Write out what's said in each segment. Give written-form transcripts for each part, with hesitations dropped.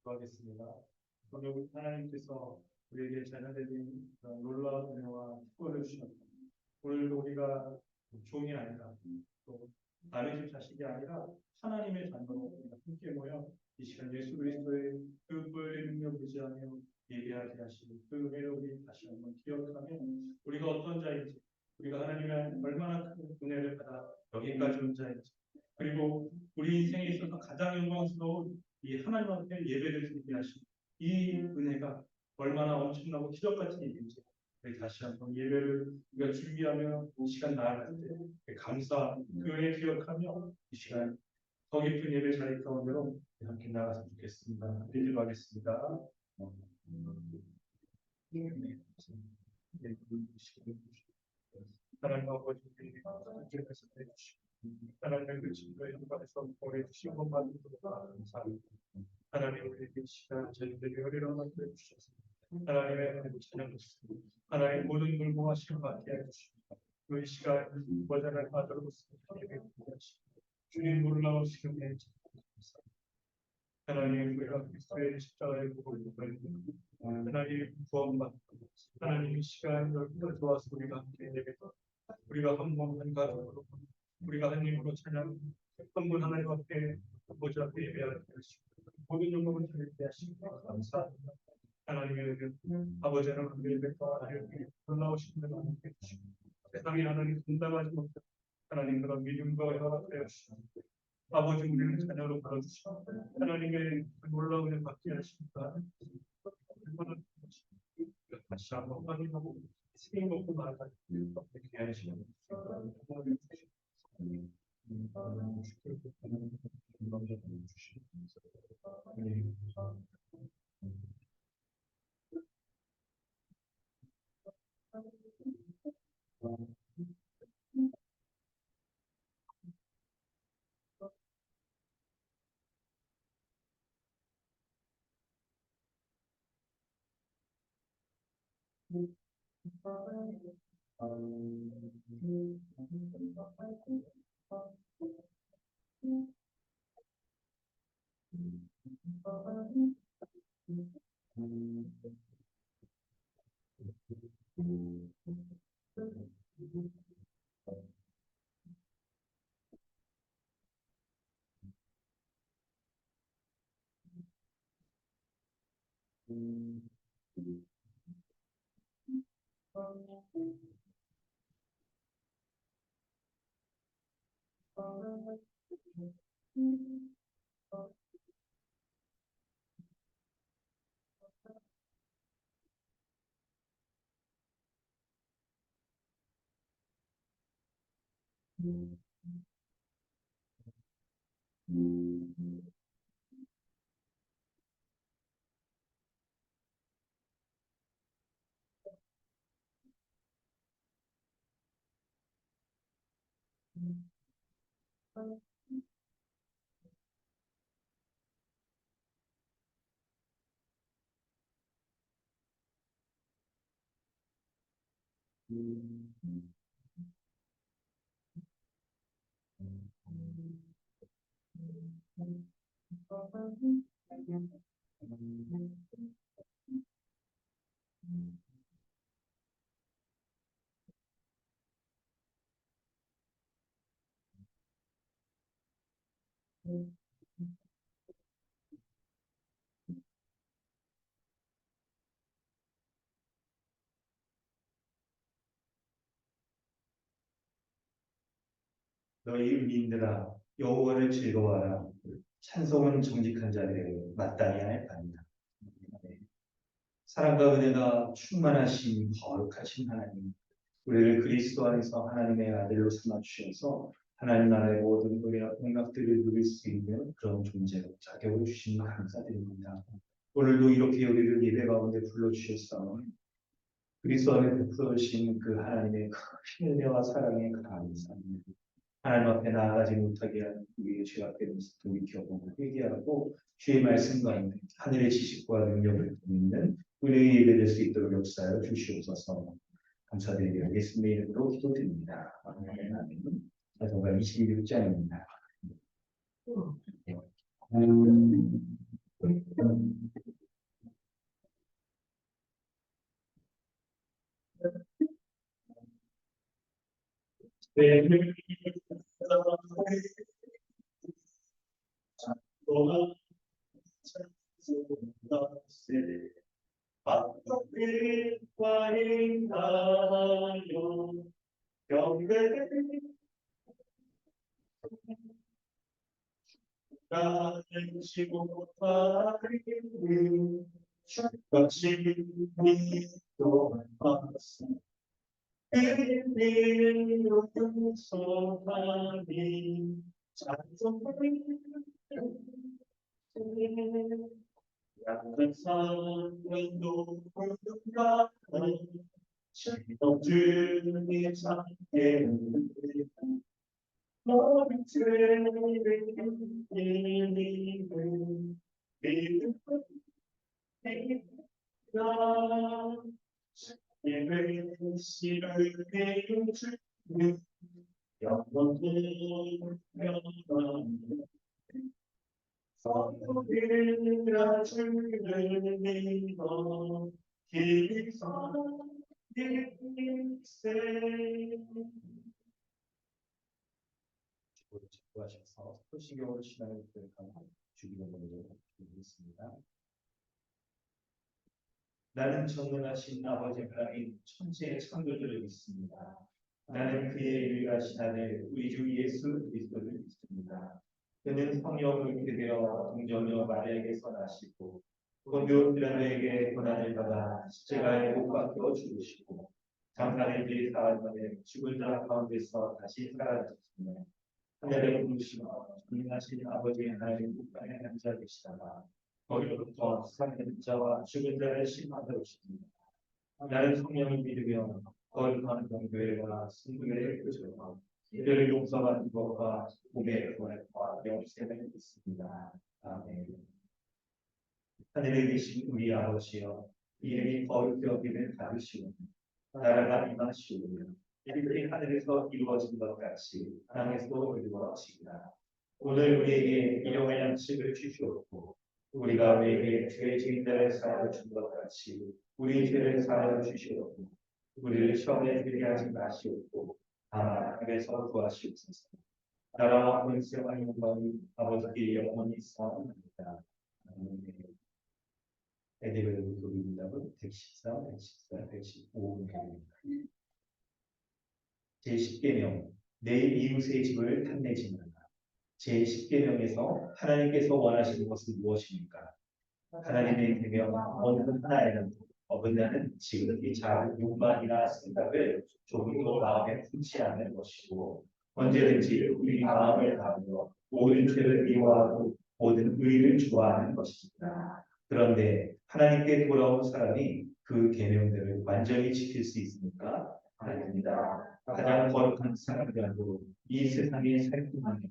하겠습니다. 오늘 하나님께서 우리에게 자녀되는 놀라운 은혜와 축복을 주셨습니다. 오늘도 우리가 종이 아니라 또 남의 집 자식이 아니라 하나님의 자녀로 우리가 함께 모여 이 시간 예수 그리스도의 그 보혈의 능력을 의지하며 예배하게 하시는 그 은혜를 우리 다시 한번 기억하며 우리가 어떤 자인지, 우리가 하나님의 얼마나 큰 은혜를 받아 여기까지 온 자인지, 그리고 우리 인생에 있어서 가장 영광스러운 이 하나님 앞에 예배를 드리게 하신 이 은혜가 얼마나 엄청나고 기적같은 일인지 우리 다시 한번 예배를 우리가 준비하며 이 시간 나아갈 때 감사 그 은혜 기억하며 이 시간 더 깊은 예배 자리 가운데로 함께 나갔으면 좋겠습니다. 기도하겠습니다. 하나님 아버지 주님께서 해주시고 하나님의 그 친구의 현관에서 보내주신 것만으로도 감사합니다. 하나님 우리에게 시간 저희들이 요리로 만들어 주셔서 하나님의 찬양을 하나님 모든 물고하심 받게 해주시고 그 시간 버전을 받도록 예배하시고 주님 놀라우신 은혜 감사합니다. 하나님 우리가 그리스도의 십자가의 복을 하나님 구원받고 하나님 이 시간 여기를 도와서 우리가 함께 예배도 우리가 한 몸 한 가족으로 우리가 한 힘으로 찬양 한 분 하나님 앞에 보좌 앞에 예배하게 하시고 모든 영광을 드리게 하시고 감사합니다. 하나님의 아버지 하나님 예배와 하나님의 놀라우신 은혜를 함께 해주시고 세상에 하나님 분담하지 못한 하나님 그런 믿음과 허락하여 주시고 아버지 우리를 자녀로 불러주시고 하나님의 놀라운 은혜 받게 하십니다. 얼마나 다시 한번 확인하고 생각 먹고 나아갈 어떻게 하시는 너희 의인들아 여호와를 즐거워하라. 찬송은 정직한 자들에게 마땅히 할 바니라. 사랑과 은혜가 충만하신 거룩하신 하나님, 우리를 그리스도 안에서 하나님의 아들로 삼아 주셔서 하나님 나라의 모든 응답들을 누릴 수 있는 그런 존재로 자격을 주신 감사드립니다. 오늘도 이렇게 우리를 예배 가운데 불러주셔서 그리스도 안에 베풀어 주신 그 하나님의 큰 은혜와 사랑에 감사합니다. 하나님 앞에 나아가지 못하게 한 우리의 죄악된 모습 돌이켜보고 회개하고 주의 말씀 가운데 하늘의 지식과 능력을 믿는 우리의 예배될 수 있도록 역사하여 주시옵소서. 감사드리며 예수님의 이름으로 기도드립니다. 아멘. 사도가 26장입니다. 하셔서 소식으로 신앙을 고백하는 주기도 먼저 드리겠습니다. 나는 전능하신 아버지 하나님 천지의 창조주를 믿습니다. 나는 그의 유일하신 아들 우리 주 예수 그리스도를 믿습니다. 그는 성령을 믿으며 동정녀 마리아에게서 나시고 본디오 빌라도에게 고난을 받아 십자가에 못 박혀 죽으시고 장사를 뒤에 사흘 만에 죽은 자 가운데서 다시 살아나셨으며 하늘에 오르시며 전능하신 아버지 하나님 국간에 앉아 계시다가 거기로부터 살아있는 자와 죽은 자를 심판하러 오십니다. 나는 성령을 믿으며 거룩한 공교회와 승부의 교제와 이들을 용서받는 것과 복의 구원과 영생을 믿습니다. 아멘. 하늘에 계신 우리 아버지여, 이름이 거룩히 여김을 받으시오며 나라가 임하시오며 일들이 하늘에서 이루어진 것 같이 땅에서도 이루어지리라. 오늘 우리에게 일용할 양식을 주시옵고 우리가 우리에게 죄의 증인들을 사하여 준 것 같이 우리 죄를 사하여 주시옵고 우리를 시험에 들게 하지 마시옵고 다만 악에서 구하시옵소서. 나라와 권세와 영광이 아버지께 영원히 있사옵나이다. 에데베르 도비문답은 114, 115입니다. 제10계명 내 이웃의 집을 탐내지 말라. 제10계명에서 하나님께서 원하시는 것은 무엇입니까? 하나님의 계명 어느 하나에는 어긋나는 지극히 작은 욕망이나 생각을 조금도 마음에 품지 않는 것이고 언제든지 우리 마음을 다하며 모든 죄를 미워하고 모든 의를 좋아하는 것입니다. 그런데 하나님께 돌아온 사람이 그 계명들을 완전히 지킬 수 있습니까? 아닙니다. 가장 거룩한 사람이라도 이 세상에 살 뿐만은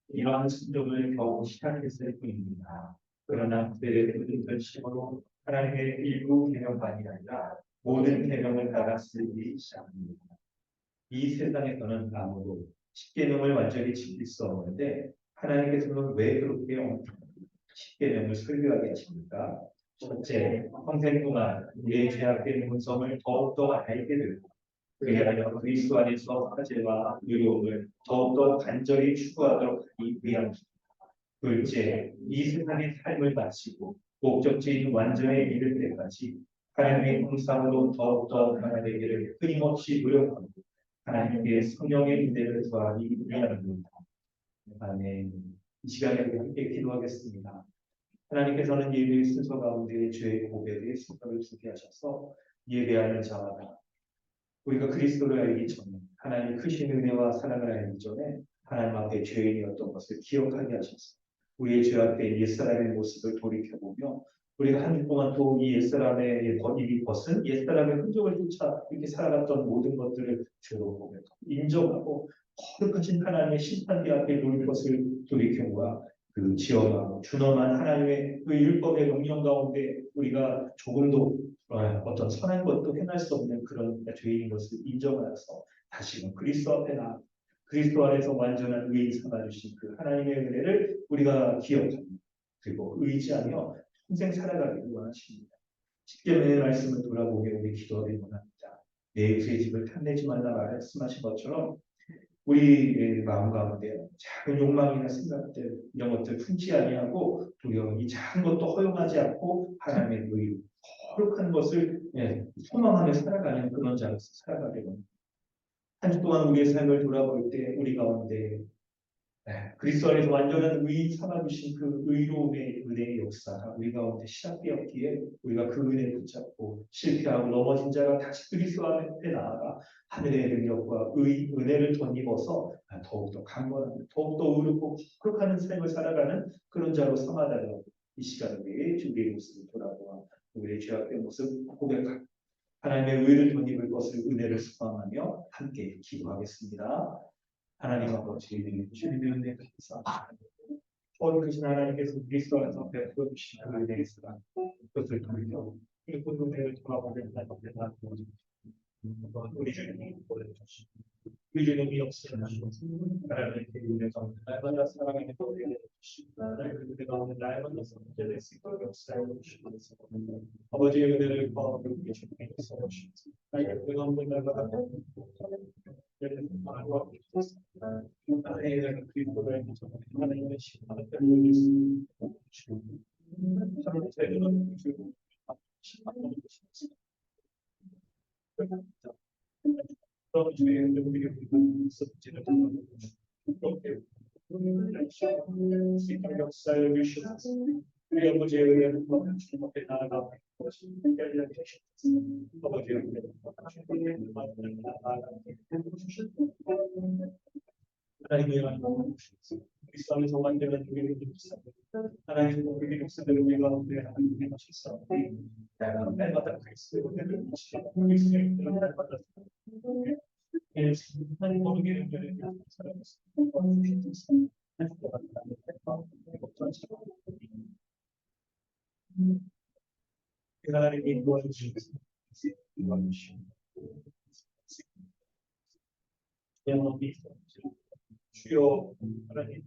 이러한 순종을 겨우 시작했을 뿐입니다. 그러나 그들의 모든 결심으로 하나님의 일부 계명만이 아니라 모든 계명을 따랐을 일이 시작합니다. 이 세상에서는 아무도 10계명을 완전히 지킬 수 없는데 하나님께서는 왜 그렇게 10계명을 설교하게 하십니까? 첫째, 평생 동안 우리의 죄악된 본성을 더욱더 알게 되고 그리하여 그리스도 안에서 화제와 의로움을 더욱더 간절히 추구하도록 하기 위함입니다. 둘째, 이 세상의 삶을 마치고 목적지인 완전에 이를 때까지 하나님의 형상으로 더욱더 변화되기를 끊임없이 노력하고 하나님께 성령의 은혜를 더하기 위함입니다. 아멘. 이 시간에 우리 함께 기도하겠습니다. 하나님께서는 예배의 순서 가운데 죄의 고백의 순서를 주게 하셔서 예배하는 자마다 우리가 그리스도를 알기 전에 하나님의 크신 은혜와 사랑을 알기 전에 하나님 앞에 죄인이었던 것을 기억하게 하셨습니다. 우리의 죄악된 옛사람의 모습을 돌이켜보며 우리가 한 주 동안 또 이 옛사람의 이미 벗은 옛사람의 흔적을 쫓아 이렇게 살아갔던 모든 것들을 죄로 보며 인정하고 거룩하신 하나님의 심판대 앞에 놓을 것을 돌이켜보아 그 지어가고 준엄한 하나님의 그 율법의 명령 가운데 우리가 조금도 어떤 선한 것도 행할 수 없는 그런 죄인인 것을 인정하여서 다시금 그리스도 앞에 그리스도 안에서 완전한 의인 삼아주신 그 하나님의 은혜를 우리가 기억합니다. 그리고 의지하며 평생 살아가기를 원하십니다. 십계명의 말씀을 돌아보게 우리 기도하기 원합니다. 내 이웃의 집을 탐내지 말라 말씀하신 것처럼 우리의 마음 가운데 작은 욕망이나 생각들 이런 것들 품지 아니하고 도리어 이 작은 것도 허용하지 않고 하나님의 의로 거룩한 것을 소망하며 살아가는 그런 자로서 살아가게 됩니다. 한 주 동안 우리의 삶을 돌아볼 때 우리 가운데 그리스도 안에서 완전한 의인 삼아주신 그 의로움의 은혜의 역사가 우리 가운데 시작되었기에 우리가 그 은혜를 붙잡고 실패하고 넘어진 자가 다시 그리스도 앞에 나아가 하늘의 능력과 은혜를 덧입어서 더욱더 강건하고 더욱더 의롭고 거룩한 삶을 살아가는 그런 자로 삼아달라고 이 시간에 우리의 모습을 돌아보아 우리의 죄악된 모습 고백하고 하나님의 의를 덧입을 것을 은혜를 소망하며 함께 기도하겠습니다. 하나님 아버지 주님의 은혜 감사합니다. 거룩하신 하나님께서 그리스도 안에서 베풀어 주신 그 은혜의 시간 그것을 돌려 그리고 그 은혜를 돌아보는 날마다 우리 주님이 보내주시고 우리 주님이 역사하시고 하나님의 은혜가 날마다 사랑하는 은혜를 주시고 하나님의 은혜가 오늘 날마다 성제될 수 있도록 역사해 주시면서 아버지의 은혜를 구하고 우리 주님께 써주시면서 하나님의 은혜가 오늘 날마다 하나님의 그리스도를 하나님의 심판을 때문에 서로 제대로 주고 심판을 주시면서 그런 주의 우리의 섭지를 그렇게 시간 역사를 주시면서 우리 아버지의 은혜를 주님 앞에 나아가고 열려 주시면서 아버지의 은혜를 주님 앞에 나아가고 하나님의 영광을 주시면서 그리스도 안에서 완전한 우리를 주시옵소서. 하나님의 우리 목사들을 우리 가운데 하나님의 하시사 날마다 그리스도의 은혜를 주시고 그리스도의 은혜를 날마다 하나님 모르게 은혜를 살아가시옵소서. 하나님이 도와주시옵소서. 주여 하나님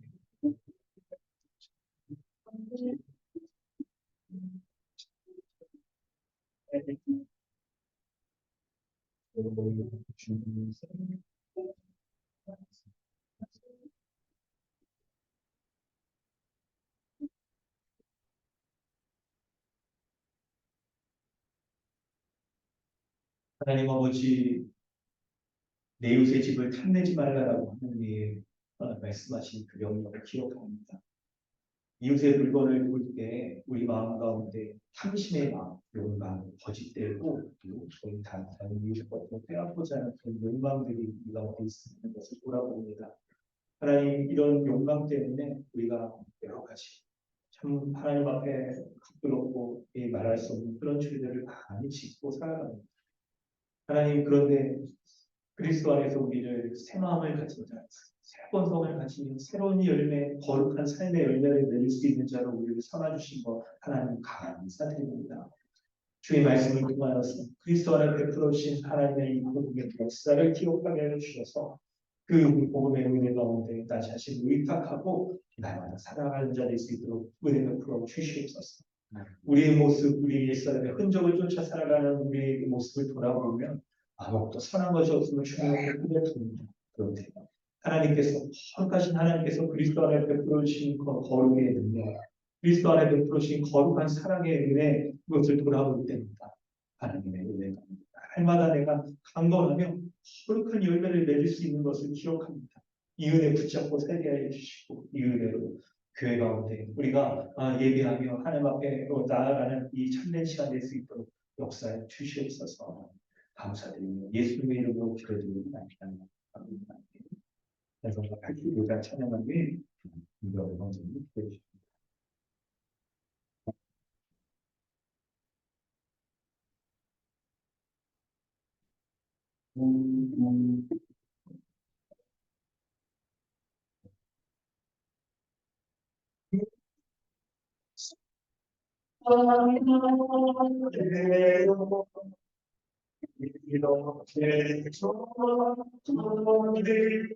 하나님 아버지 내 이웃의 집을 탐내지 말라라고 하나님이 말씀하신 그 명령을 기억합니다. 이웃의 물건을 볼 때 우리 마음 가운데 탐심의 마음, 이런 마음이 거짓되고 또 저희 다른 이웃과 빼앗고자 하는 그런 욕망들이 우리 가운데 있는 것을 돌아봅니다. 하나님 이런 욕망 때문에 우리가 여러 가지 참 하나님 앞에 부끄럽고 말할 수 없는 그런 죄들을 많이 짓고 살아갑니다. 하나님 그런데 그리스도 안에서 우리를 새 마음을 가진 자, 새 본성을 가진 새로운 열매, 거룩한 삶의 열매를 맺을 수 있는 자로 우리를 삼아주신 것 하나님 감사드립니다. 주의 말씀을 통하여서 그리스도 안에 베풀어 주신 하나님의 이 복음의 역사를 기억하게 해주셔서 그 복음의 은혜 가운데 나 자신을 의탁하고 날마다 살아가는 자 될 수 있도록 은혜 베풀어 주시옵소서. 우리의 모습, 우리 옛사람의 흔적을 쫓아 살아가는 우리의 모습을 돌아보면 아무것도 선한 것이 없음을 주님께 고백합니다. 그런데 하나님께서 거룩하신 하나님께서 그리스도 안에 베풀어 주신 거룩의 능력, 그리스도 안에 베풀어 주신 거룩한 사랑의 은혜 그것을 돌아볼 때입니다. 하나님의 은혜가 날마다 내가 강건하며 거룩한 열매를 맺을 수 있는 것을 기억합니다. 이 은혜 붙잡고 살게 하여 주시고 이 은혜로 교회 가운데 우리가 예배하며 하나님 앞에 나아가는 이 참된 시간 될 수 있도록 역사에 주시옵소서. 감사드리며 예수님의 이름으로 기도드립니다. 아멘. 그래서 교회가 찬양한 뒤에 이거 먼저 기도해 주십니다. 이렇게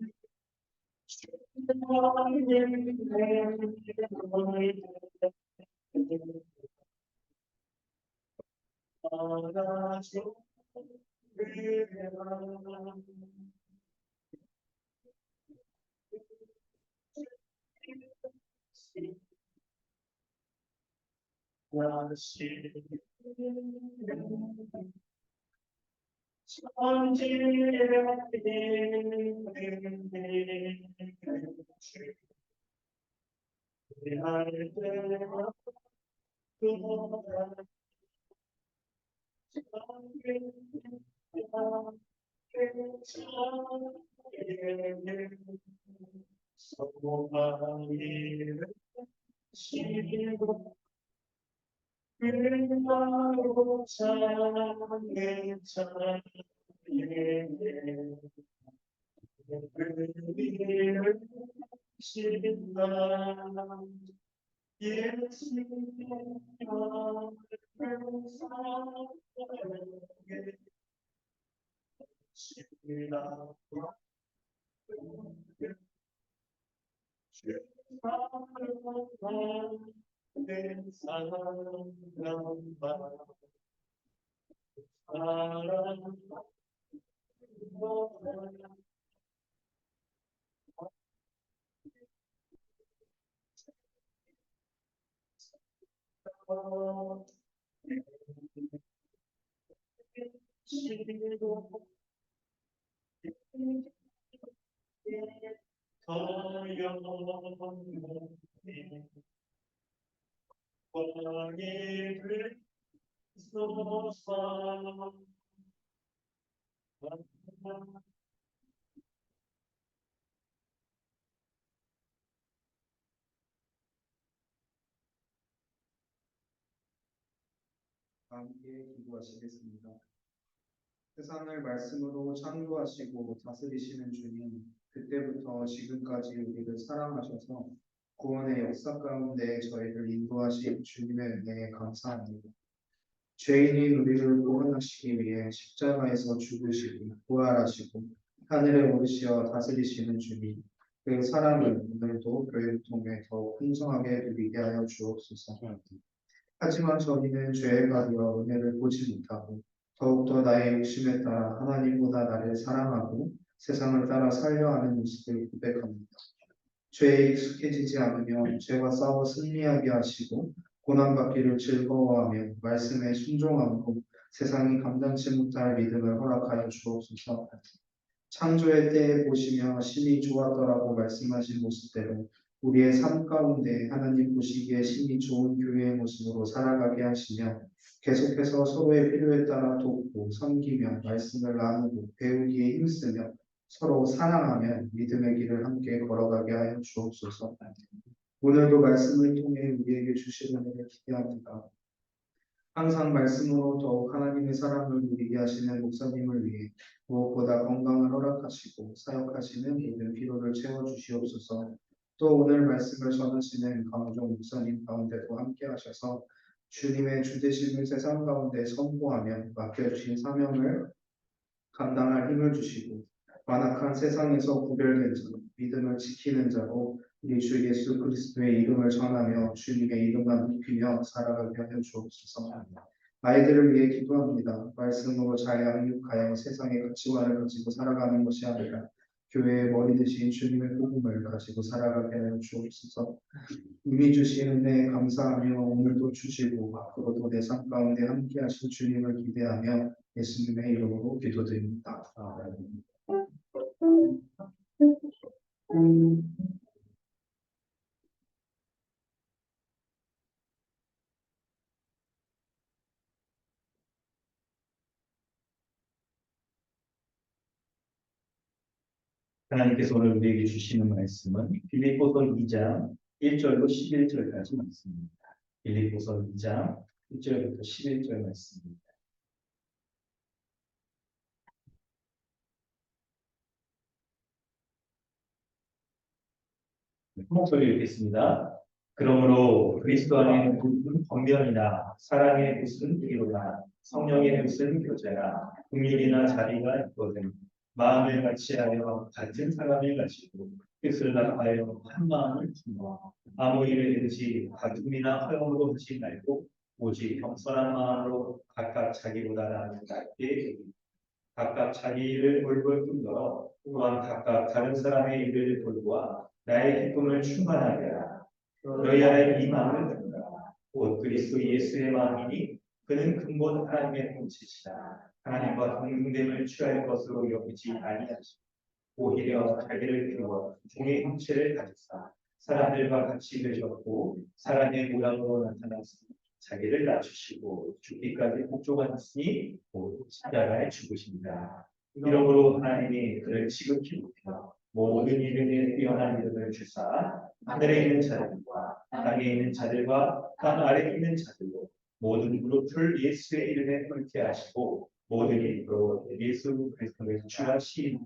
함께 기도하시겠습니다. 세상을 말씀으로 창조하시고 다스리시는 주님, 그때부터 지금까지 우리를 사랑하셔서 구원의 역사 가운데 저희를 인도하신 주님의 은혜에 감사합니다. 죄인인 우리를 구원하시기 위해 십자가에서 죽으시고 부활하시고 하늘에 오르시어 다스리시는 주님, 그 사랑을 오늘도 교회를 통해 더욱 풍성하게 누리게 하여 주옵소서. 하지만 저희는 죄에 가려 은혜를 보지 못하고 더욱더 나의 욕심에 따라 하나님보다 나를 사랑하고 세상을 따라 살려 하는 모습을 고백합니다. 죄에 익숙해지지 않으며 죄와 싸워 승리하게 하시고 고난받기를 즐거워하며 말씀에 순종하고 세상이 감당치 못할 믿음을 허락하여 주옵소서. 창조의 때에 보시며 심히 좋았더라고 말씀하신 모습대로 우리의 삶 가운데 하나님 보시기에 심히 좋은 교회의 모습으로 살아가게 하시며 계속해서 서로의 필요에 따라 돕고 섬기며 말씀을 나누고 배우기에 힘쓰며 서로 사랑하며 믿음의 길을 함께 걸어가게 하여 주옵소서. 오늘도 말씀을 통해 우리에게 주실 은혜를 기대합니다. 항상 말씀으로 더욱 하나님의 사랑을 누리게 하시는 목사님을 위해 무엇보다 건강을 허락하시고 사역하시는 모든 필요를 채워주시옵소서. 또 오늘 말씀을 전하시는 강종 목사님 가운데도 함께 하셔서 주님의 주되심을 세상 가운데 선포하며 맡겨주신 사명을 감당할 힘을 주시고 완악한 세상에서 구별된 자, 믿음을 지키는 자로 우리 주 예수 그리스도의 이름을 전하며 주님의 이름만 높이며 살아가게 하여 주옵소서. 아이들을 위해 기도합니다. 말씀으로 잘 양육하여 세상의 가치관을 가지고 살아가는 것이 아니라 교회의 머리 대신 주님의 복음을 가지고 살아가게 하여 주옵소서. 이미 주신 은혜에 감사하며 오늘도 주시고 앞으로도 내 삶 가운데 함께 하실 주님을 기대하며 예수님의 이름으로 기도드립니다. 아멘. 하나님께서 오늘 우리에게 주시는 말씀은 빌립보서 2장 1절로 11절까지 말씀입니다. 빌립보서 2장 1절부터 11절 말씀입니다. 목소리 읽겠습니다. 그러므로 그리스도 안에 무슨 권면이나 사랑의 무슨 기로나 성령의 무슨 교제나 긍휼이나 자비가 있거든 마음을 같이하여 같은 사랑을 가지고 뜻을 다하여 한 마음을 품어 아무 일을 해든지 다툼이나 허용으로 하지 말고 오직 겸손한 마음으로 각각 자기보다 나은 낮게 여기고 각각 자기 일을 돌볼 뿐더러 또한 각각 다른 사람의 일을 돌보아 나의 기쁨을 충만하게 하라. 너희 안에 이 마음을 품으라. 곧 그리스도 예수의 마음이니 그는 근본 하나님의 본체시다. 하나님과 동등됨을 취할 것으로 여기지 아니하시고 오히려 자기를 비워 종의 형체를 가졌사 사람들과 같이 되셨고 사람의 모양으로 나타나서 자기를 낮추시고 죽기까지 복종하셨으니 곧 십자가에 죽으십니다. 이러므로 하나님이 그를 지극히 높여 모든 이름에 뛰어난 이름을 주사 하늘에 있는 자들과 땅에 있는 자들과 땅 아래에 있는 자들로 모든 무릎을 예수의 이름에 꿇게 하시고 모든 입으로 예수 그리스도를 주하시니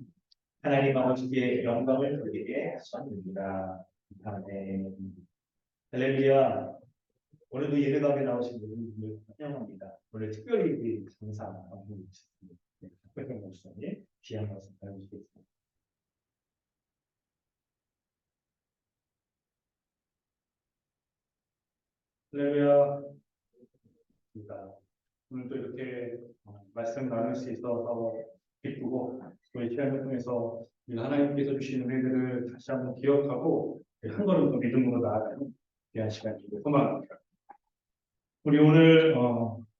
하나님 아버지께 영광을 돌리게 하셨느니라. 아멘. 할렐루야. 오늘도 예배당에 나오신 분들 환영합니다. 오늘 특별히 감사하고 있습니다. 박백경 목사님 귀한 말씀 전해주시겠습니다. 할렐루야. 오늘도 이렇게 말씀 나눌 수 있어서 기쁘고 또 이 시간을 통해서 하나님께서 주신 은혜들을 다시 한번 기억하고 한 걸음 더 믿음으로 나아가는 귀한 시간이고 소망합니다. 우리 오늘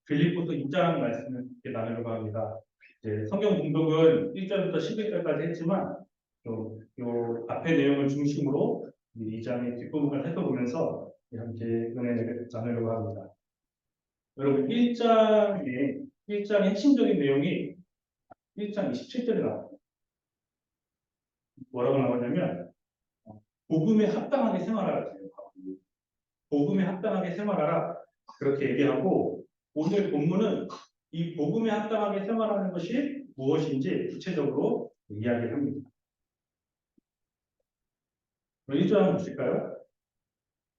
빌립보서 2장 말씀을 나누려고 합니다. 이제 성경 공독은 1절부터 11절까지 했지만 요 앞의 내용을 중심으로 이 2장의 뒷부분을 살펴보면서 함께 은혜를 나누려고 합니다. 여러분 1장의 핵심적인 내용이 1장 27절에 나옵니다. 뭐라고 나오냐면 복음에 합당하게 생활하라. 복음에 합당하게 생활하라. 그렇게 얘기하고 오늘 본문은 이 복음에 합당하게 생활하는 것이 무엇인지 구체적으로 이야기를 합니다. 1절 한번 보실까요?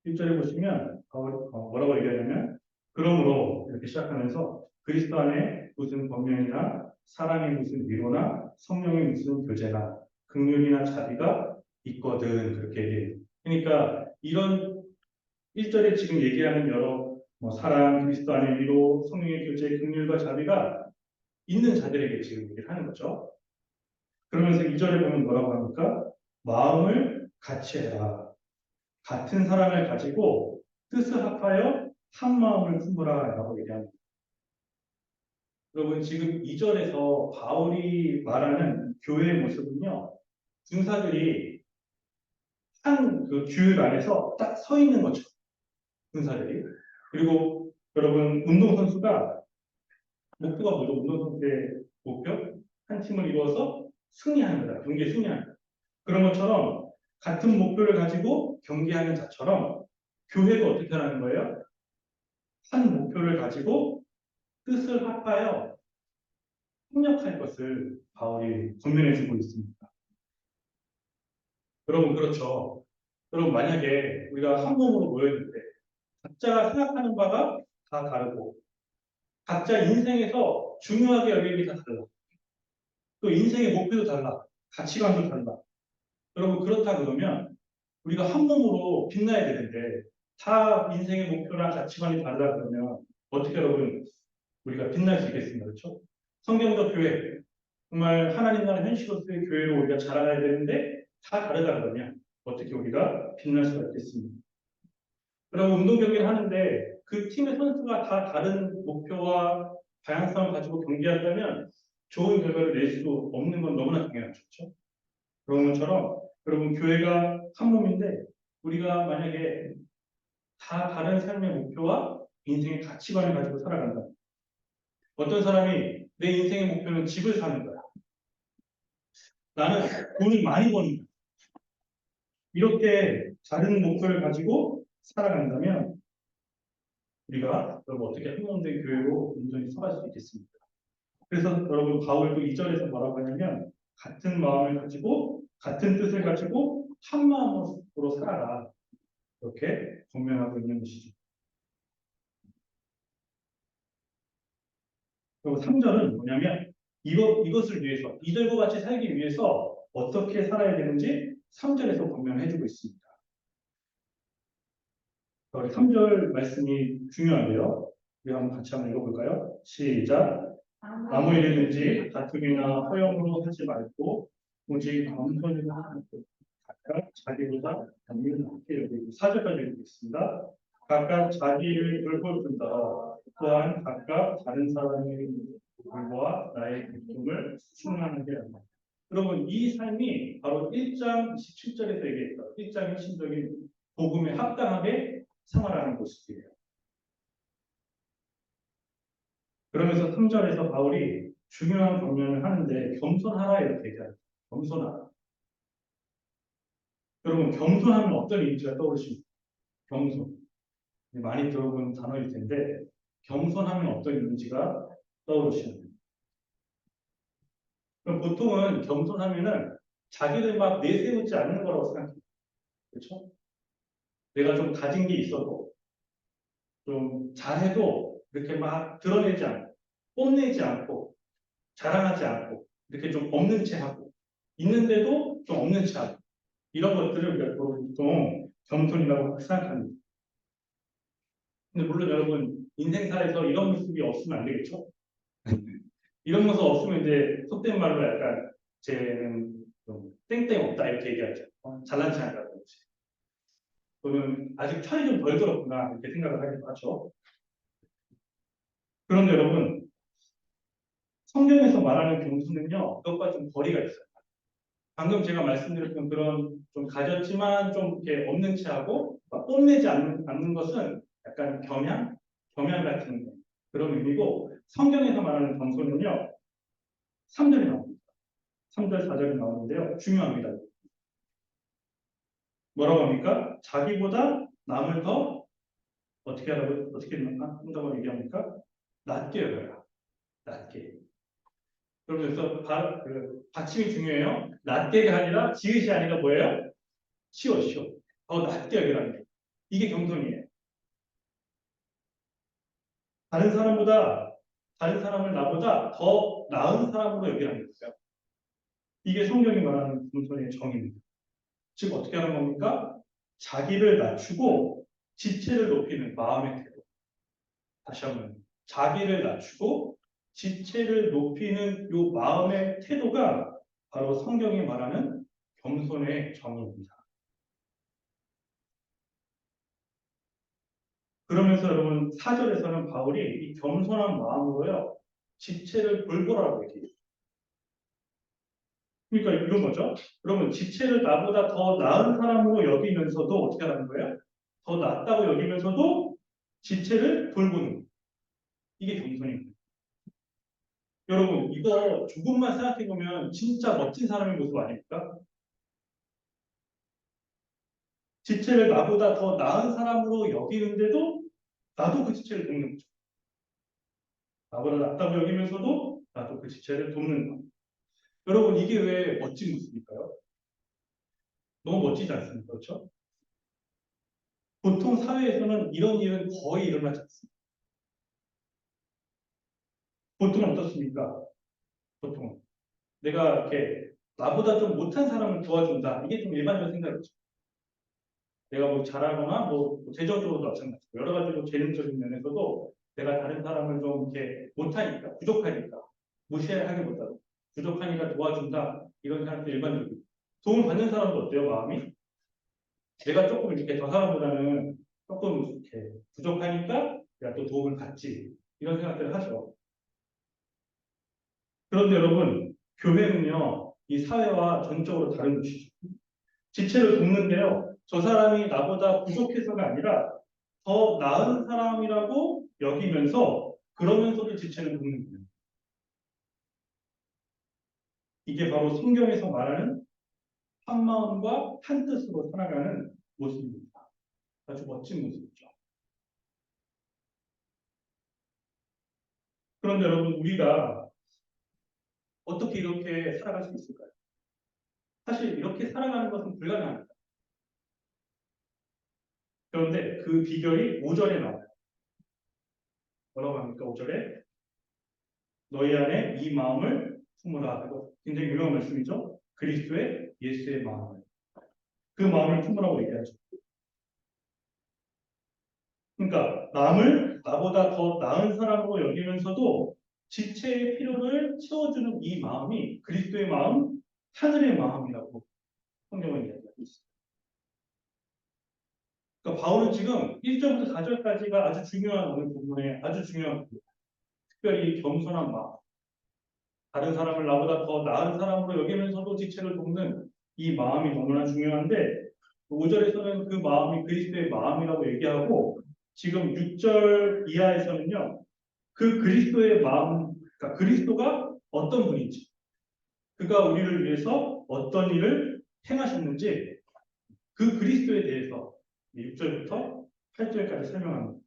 1절에 보시면 뭐라고 얘기하냐면 그러므로 이렇게 시작하면서 그리스도 안에 무슨 권면이나 사람이 무슨 위로나 성령의 무슨 교제나 긍휼이나 자비가 있거든 그렇게 얘기해요. 그러니까 이런 1절에 지금 얘기하는 여러 사랑, 그리스도 안의 위로, 성령의 교제, 긍휼과 자비가 있는 자들에게 지금 얘기를 하는 거죠. 그러면서 2절에 보면 뭐라고 합니까? 마음을 같이 해라. 같은 사랑을 가지고 뜻을 합하여 한 마음을 품으라 라고 얘기합니다. 여러분 지금 2절에서 바울이 말하는 교회의 모습은요. 군사들이 한 그 규율 안에서 딱 서 있는 거죠. 군사들이. 그리고 여러분 운동선수가 목표가 뭐죠? 운동선수의 목표? 한 팀을 이루어서 승리하는 거다. 경기에 승리하는 거다. 그런 것처럼 같은 목표를 가지고 경기하는 자처럼 교회가 어떻게 하는 거예요? 한 목표를 가지고 뜻을 합하여 협력할 것을 바울이 권면해주고 있습니다. 여러분 그렇죠. 여러분 만약에 우리가 한 몸으로 모여있을 때 각자가 생각하는 바가 다 다르고 각자 인생에서 중요하게 여기는 게 다 달라. 또 인생의 목표도 달라. 가치관도 달라. 여러분 그렇다 그러면 우리가 한 몸으로 빛나야 되는데 다 인생의 목표나 가치관이 다르다 그러면 어떻게 여러분 우리가 빛날 수 있겠습니까? 그렇죠? 성경적 교회 정말 하나님 나라 현실로서의 교회로 우리가 자라나야 되는데 다 다르다 그러면 어떻게 우리가 빛날 수가 있겠습니까? 여러분 운동 경기를 하는데 그 팀의 선수가 다 다른 목표와 다양성을 가지고 경기한다면 좋은 결과를 낼 수 없는 건 너무나 당연하죠. 그렇죠? 그런 것처럼 여러분 교회가 한 몸인데 우리가 만약에 다 다른 삶의 목표와 인생의 가치관을 가지고 살아간다. 어떤 사람이 내 인생의 목표는 집을 사는 거야. 나는 돈을 많이 버는 거야. 이렇게 다른 목표를 가지고 살아간다면 우리가 여러분 어떻게 한 몸된 교회로 온전히 서갈 수 있겠습니까? 그래서 여러분 바울도 2절에서 뭐라고 하냐면 같은 마음을 가지고 같은 뜻을 가지고 한 마음으로 살아라. 이렇게 권면하고 있는 것이죠. 그리고 3절은 뭐냐면 이것을 위해서 이들과 같이 살기 위해서 어떻게 살아야 되는지 3절에서 분명해주고 있습니다. 우리 3절 말씀이 중요한데요. 우리 같이 한번 읽어볼까요? 시작. 아무 일이든지 다툼이나 허영으로 하지 말고 오직 겸손으로 하는 것. 각각 자기보다 남을 낮게 여기고 4절까지 읽겠습니다. 각각 자기를 돌볼뿐 더러 또한 각각 다른 사람의 불보와 나의 기쁨을 충만하게 한다. 여러분 이 삶이 바로 1장 27절에서 얘기했던 1장의 핵심적인 복음에 합당하게 생활하는 모습이에요. 그러면서 3절에서 바울이 중요한 권면을 하는데 겸손하라 이렇게 얘기하죠. 겸손하라. 여러분 겸손하면 어떤 이미지가 떠오르십니까? 겸손. 많이 들어본 단어일 텐데 겸손하면 어떤 이미지가 떠오르시나요? 그럼 보통은 겸손하면은 자기를 막 내세우지 않는 거라고 생각해요. 그렇죠? 내가 좀 가진 게 있어도 좀 잘해도 이렇게 막 드러내지 않고 뽐내지 않고 자랑하지 않고 이렇게 좀 없는 채 하고 있는데도 좀 없는 채 하고 이런 것들을 우리가 보통 겸손이라고 생각합니다. 근데 물론 여러분 인생사에서 이런 모습이 없으면 안 되겠죠? 이런 모습 없으면 이제 속된 말로 약간 쟤는 좀 땡땡 없다 이렇게 얘기하죠. 잘난 체 한다고. 또는 아직 철이 좀 덜 들었구나 이렇게 생각을 하기도 하죠. 그런데 여러분 성경에서 말하는 겸손은요 그것과 좀 거리가 있어요. 방금 제가 말씀드렸던 그런 좀 가졌지만 좀 이렇게 없는 체하고 뽐내지 않는 것은 약간 겸양 같은 그런 의미고 성경에서 말하는 겸손은요 3절이 나옵니다. 3절, 4절이 나오는데요. 중요합니다. 뭐라고 합니까? 자기보다 남을 더 어떻게 한다고 얘기합니까? 낮게 여겨라. 낮게. 그러면서 받침이 중요해요. 낮게가 아니라 지읒이 아니라 뭐예요? 쉬워. 더 낮게 여기라는 게. 이게 겸손이에요. 다른 사람을 나보다 더 나은 사람으로 여기라는 거예요. 이게 성경이 말하는 겸손의 정의입니다. 즉 어떻게 하는 겁니까? 자기를 낮추고 지체를 높이는 마음의 태도. 다시 한번 자기를 낮추고 지체를 높이는 이 마음의 태도가 바로 성경이 말하는 겸손의 정의입니다. 그러면서 여러분 4절에서는 바울이 이 겸손한 마음으로요 지체를 돌보라고 얘기해요. 그러니까 이런 거죠. 여러분 지체를 나보다 더 나은 사람으로 여기면서도 어떻게 하는 거예요? 더 낫다고 여기면서도 지체를 돌보는 거예요. 이게 겸손입니다. 여러분 이거 조금만 생각해보면 진짜 멋진 사람의 모습 아닙니까? 지체를 나보다 더 나은 사람으로 여기는데도 나도 그 지체를 돕는 거죠. 나보다 낫다고 여기면서도 나도 그 지체를 돕는 거. 여러분 이게 왜 멋진 모습일까요? 너무 멋지지 않습니까? 그렇죠? 보통 사회에서는 이런 일은 거의 일어나지 않습니다. 보통은 어떻습니까? 보통은 내가 이렇게 나보다 좀 못한 사람을 도와준다. 이게 좀 일반적인 생각이죠. 내가 뭐 잘하거나 뭐 재정적으로도 마찬가지고 여러 가지로 재능적인 면에서도 내가 다른 사람을 좀 이렇게 못하니까 부족하니까 무시하기보다도 부족하니까 도와준다 이런 사람도 일반적이고 도움을 받는 사람도 어때요 마음이? 내가 조금 이렇게 저 사람보다는 조금 이렇게 부족하니까 내가 또 도움을 받지 이런 생각들을 하죠. 그런데 여러분 교회는요 이 사회와 전적으로 다른 것이죠. 지체를 돕는데요. 저 사람이 나보다 부족해서가 아니라 더 나은 사람이라고 여기면서 그러면서도 지체를 돕는 거예요. 이게 바로 성경에서 말하는 한 마음과 한 뜻으로 살아가는 모습입니다. 아주 멋진 모습이죠. 그런데 여러분 우리가 어떻게 이렇게 살아갈 수 있을까요? 사실 이렇게 살아가는 것은 불가능합니다. 그런데 그 비결이 5절에 나와요. 뭐라고 합니까? 5절에 너희 안에 이 마음을 품으라. 이거 굉장히 유명한 말씀이죠. 그리스도의 예수의 마음을. 그 마음을 품으라고 얘기하죠. 그러니까 남을 나보다 더 나은 사람으로 여기면서도 지체의 필요를 채워주는 이 마음이 그리스도의 마음, 하늘의 마음이라고 성경은 이야기하고 있습니다. 그러니까 바울은 지금 1절부터 4절까지가 아주 중요한 오늘 부분에 아주 중요한 부분. 특별히 겸손한 마음. 다른 사람을 나보다 더 나은 사람으로 여기면서도 지체를 돕는 이 마음이 너무나 중요한데 5절에서는 그 마음이 그리스도의 마음이라고 얘기하고 지금 6절 이하에서는요. 그 그리스도의 마음, 그러니까 그리스도가 어떤 분인지 그가 우리를 위해서 어떤 일을 행하셨는지 그 그리스도에 대해서 6절부터 8절까지 설명합니다.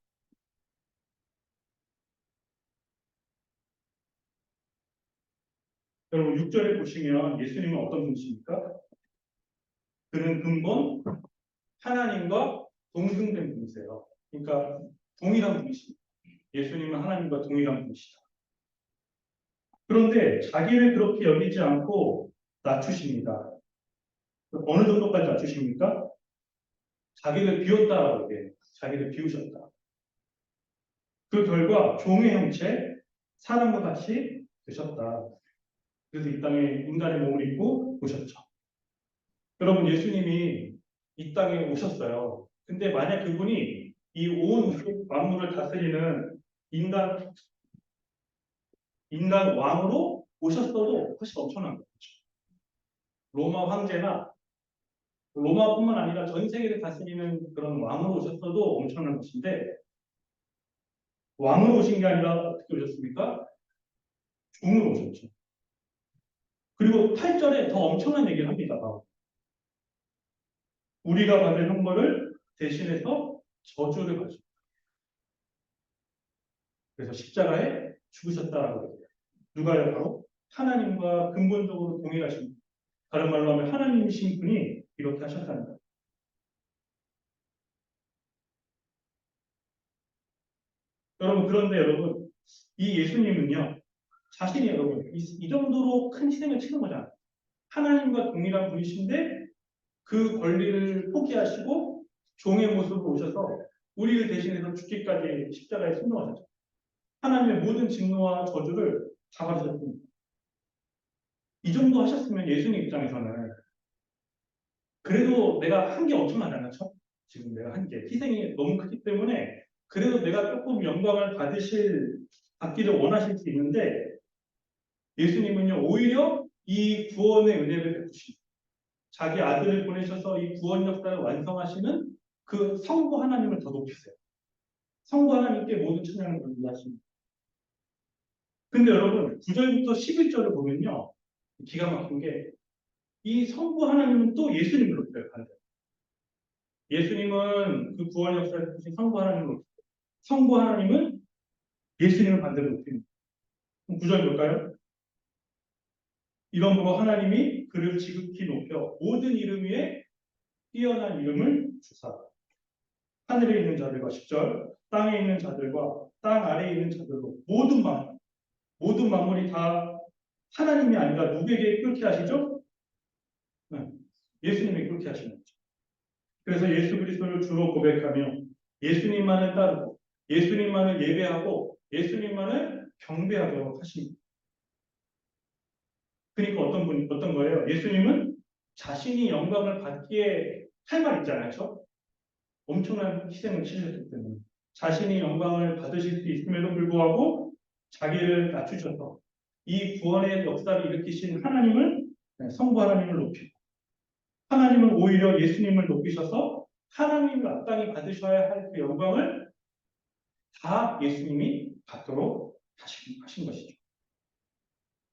여러분 6절에 보시면 예수님은 어떤 분이십니까? 그는 근본 하나님과 동등된 분이세요. 그러니까 동일한 분이십니다. 예수님은 하나님과 동일한 분이시다. 그런데 자기를 그렇게 여기지 않고 낮추십니다. 어느 정도까지 낮추십니까? 자기를 비웠다라고 얘기해요. 자기를 비우셨다. 그 결과 종의 형체, 사람과 같이 되셨다. 그래서 이 땅에 인간의 몸을 입고 오셨죠. 여러분 예수님이 이 땅에 오셨어요. 근데 만약 그분이 이 온 만물을 다스리는 인간 왕으로 오셨어도 훨씬 엄청난 거죠. 로마 황제나 로마뿐만 아니라 전 세계를 다스리는 그런 왕으로 오셨어도 엄청난 것인데 왕으로 오신 게 아니라 어떻게 오셨습니까? 종으로 오셨죠. 그리고 8절에 더 엄청난 얘기를 합니다. 우리가 받을 형벌을 대신해서 저주를 받으셨다. 그래서 십자가에 죽으셨다라고 얘기해요. 누가요? 바로 하나님과 근본적으로 동일하신 분. 다른 말로 하면 하나님이신 분이 이렇게 하셨다는 거예요. 여러분 그런데 여러분 이 예수님은요 자신이 여러분 이 정도로 큰 희생을 치는 거잖아요. 하나님과 동일한 분이신데 그 권리를 포기하시고 종의 모습으로 오셔서 우리를 대신해서 죽기까지 십자가에 순종하셨죠. 하나님의 모든 진노와 저주를 다 받으셨습니다. 이 정도 하셨으면 예수님 입장에서는 그래도 내가 한 게 엄청나잖아요. 지금 내가 한 게 희생이 너무 크기 때문에 그래도 내가 조금 영광을 받기를 원하실 수 있는데 예수님은요 오히려 이 구원의 은혜를 베푸십니다. 자기 아들을 보내셔서 이 구원 역사를 완성하시는 그 성부 하나님을 더 높이세요. 성부 하나님께 모든 찬양을 돌리하십니다. 근데 여러분 9절부터 11절을 보면요 기가 막힌 게 이 성부 하나님은 또 예수님을 높여요. 반대로. 예수님은 그 구원 역사를 베푸신 성부 하나님을 높여요. 성부 하나님은 예수님을 반대로 높입니다. 9절 볼까요? 이러므로 하나님이 그를 지극히 높여 모든 이름 위에 뛰어난 이름을 주사 하늘에 있는 자들과 10절 땅에 있는 자들과 땅 아래에 있는 자들로 모든 만물이 다 하나님이 아니라 누구에게 끓게 하시죠? 네, 예수님에게 끓게 하시는 거죠. 그래서 예수 그리스도를 주로 고백하며 예수님만을 따르고 예수님만을 예배하고 예수님만을 경배하도록 하십니다. 그러니까 어떤 거예요? 예수님은 자신이 영광을 받기에 할 말 있잖아요. 그렇죠? 엄청난 희생을 치르셨기 때문에 자신이 영광을 받으실 수 있음에도 불구하고 자기를 낮추셔서 이 구원의 역사를 일으키신 하나님을 성부 하나님을 높이고 하나님은 오히려 예수님을 높이셔서 하나님이 마땅히 받으셔야 할 그 영광을 다 예수님이 받도록 하신 것이죠.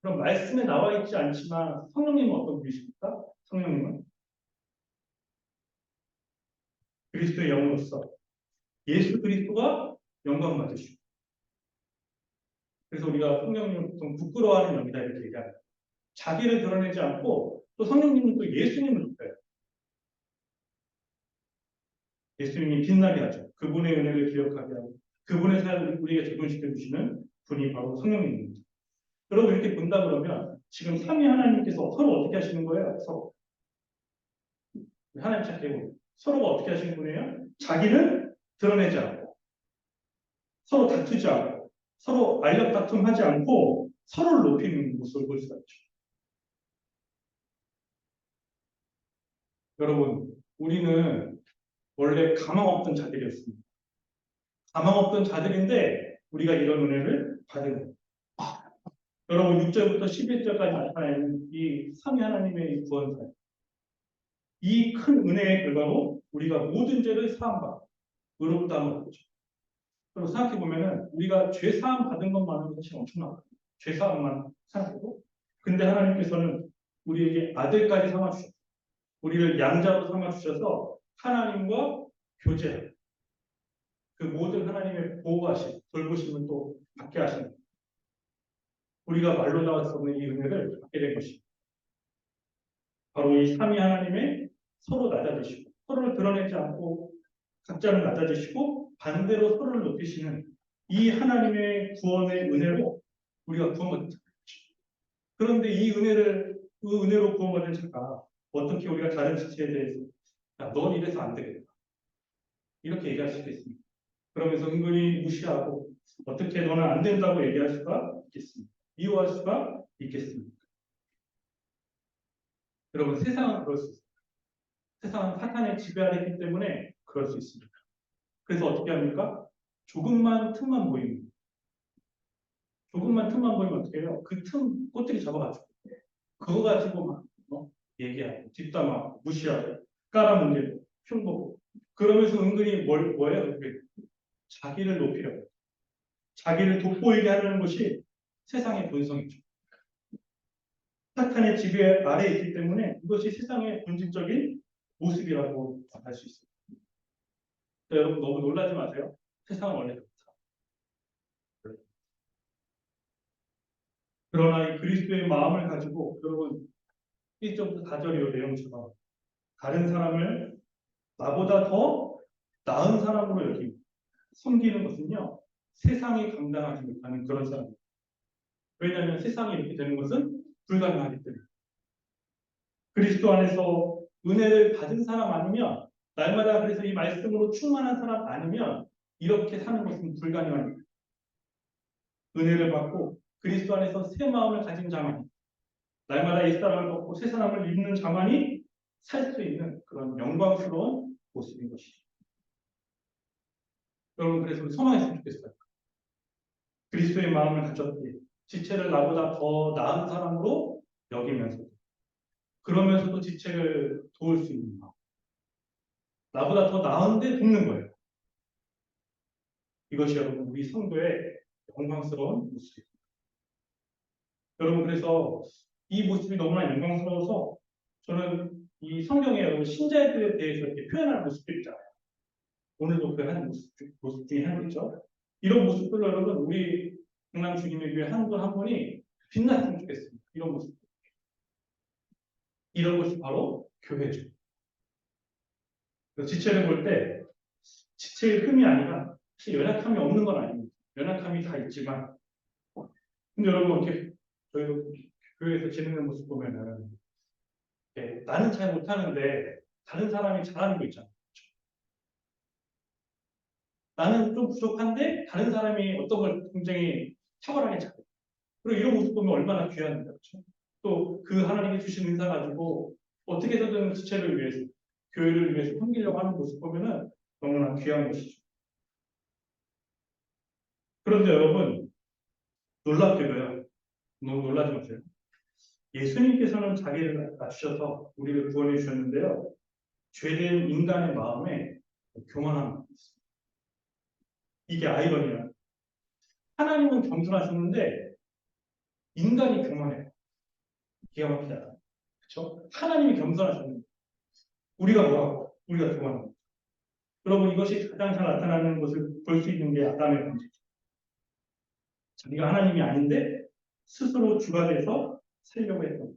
그럼 말씀에 나와 있지 않지만 성령님은 어떤 분이십니까? 성령님은 그리스도의 영으로서 예수 그리스도가 영광 받으시고 그래서 우리가 성령님을 보통 부끄러워하는 영이다 이렇게 얘기합니다. 자기를 드러내지 않고 또 성령님은 또 예수님을 높여요. 예수님이 빛나게 하죠. 그분의 은혜를 기억하게 하고 그분의 삶을 우리에게 적용시켜 주시는 분이 바로 성령님입니다. 여러분 이렇게 본다 그러면 지금 삼위 하나님께서 서로 어떻게 하시는 거예요? 서로 하나님 찾기로 서로가 어떻게 하신 분이에요? 자기는 드러내지 않고 서로 다투지 않고 서로 알력 다툼하지 않고 서로를 높이는 모습을 볼 수가 있죠. 여러분, 우리는 원래 가망 없던 자들이었습니다. 가망 없던 자들인데 우리가 이런 은혜를 받은 거예요. 여러분 6절부터 11절까지 나타나는 이 삼위 하나님의 이 구원사, 이 큰 은혜의 결과로 우리가 모든 죄를 사함받고 의롭다함을 받죠. 그리고 생각해 보면은 우리가 죄 사함 받은 것만으로 사실 엄청나거든요. 죄 사함만 생각해도. 근데 하나님께서는 우리에게 아들까지 삼아 주셨어요. 우리를 양자로 삼아 주셔서 하나님과 교제하고 그 모든 하나님의 보호하심, 돌보심을 또 받게 하십니다. 우리가 말로 나갈 수 없는 이 은혜를 받게 된 것입니다. 바로 이 삼위 하나님의 서로 낮아지시고 서로를 드러내지 않고 각자는 낮아지시고 반대로 서로를 높이시는 이 하나님의 구원의 은혜로 우리가 구원받은 자가 있죠. 그런데 이 은혜를 그 은혜로 구원받은 자가 어떻게 우리가 다른 지체에 대해서 야, 넌 이래서 안 되겠다 이렇게 얘기할 수 있겠습니까? 그러면서 은근히 무시하고 어떻게 너는 안 된다고 얘기할 수가 있겠습니까? 미워할 수가 있겠습니까? 여러분 세상은 그럴 수 있어요. 세상은 사탄의 지배 아래 있기 때문에 그럴 수 있습니다. 그래서 어떻게 합니까? 조금만 틈만 보이면 조금만 틈만 보이면 어떻게 해요? 그 틈 꼬투리 잡아가지고 그거 가지고 막 얘기하고 뒷담화하고 무시하고 깔아뭉개고 흉보고 그러면서 은근히 뭐예요? 자기를 높이려고 자기를 돋보이게 하려는 것이 세상의 본성이죠. 사탄의 지배 아래에 있기 때문에 이것이 세상의 본질적인 모습이라고 할 수 있습니다. 여러분 너무 놀라지 마세요. 세상은 원래 그렇다. 그러나 이 그리스도의 마음을 가지고 여러분 1절부터 4절 이 내용처럼 다른 사람을 나보다 더 나은 사람으로 여기고 섬기는 것은요. 세상이 감당하지 못하는 그런 사람입니다. 왜냐하면 세상이 이렇게 되는 것은 불가능하기 때문에. 그리스도 안에서 은혜를 받은 사람 아니면 날마다 그래서 이 말씀으로 충만한 사람 아니면 이렇게 사는 것은 불가능합니다. 은혜를 받고 그리스도 안에서 새 마음을 가진 자만 날마다 옛사람을 벗고 새 사람을 입는 자만이 살 수 있는 그런 영광스러운 모습인 것이죠. 여러분 그래서 우리 소망했으면 좋겠어요. 그리스도의 마음을 가졌기에 지체를 나보다 더 나은 사람으로 여기면서 그러면서도 지체를 도울 수 있는 마음. 나보다 더 나은데 돕는 거예요. 이것이 여러분 우리 성도의 영광스러운 모습입니다. 여러분 그래서 이 모습이 너무나 영광스러워서 저는 이 성경에 여러분 신자들에 대해서 이렇게 표현하는 모습들 있잖아요. 오늘도 그 한 모습 중에 하나겠죠. 이런 모습들로 여러분 우리 강남 주님의 교회 한 분 한 분이 빛났으면 좋겠습니다. 이런 모습. 이런 것이 바로 교회죠. 지체를 볼 때 지체의 흠이 아니라 사실 연약함이 없는 건 아닙니다. 연약함이 다 있지만 근데 여러분 이렇게 저희 교회에서 지내는 모습 보면은 나는 잘 못하는데 다른 사람이 잘하는 거 있잖아요. 나는 좀 부족한데 다른 사람이 어떤 걸 굉장히 탁월하게 잘해요. 그리고 이런 모습 보면 얼마나 귀한데 그렇죠? 또 그 하나님이 주신 은사 가지고 어떻게 해서든 지체를 위해서 교회를 위해서 섬기려고 하는 모습 보면은 너무나 귀한 것이죠. 그런데 여러분 놀랍게도요. 너무 놀라지 마세요. 예수님께서는 자기를 낮추셔서 우리를 구원해 주셨는데요. 죄된 인간의 마음에 교만함이 있습니다. 이게 아이러니야. 하나님은 겸손하셨는데 인간이 교만해요. 기가 막히다. 그렇죠? 하나님이 겸손하셨는데 우리가 뭐라고? 우리가 교만합니다. 여러분 이것이 가장 잘 나타나는 것을 볼 수 있는 게 아담의 범죄죠. 자기가 하나님이 아닌데 스스로 주가 돼서 살려고 했던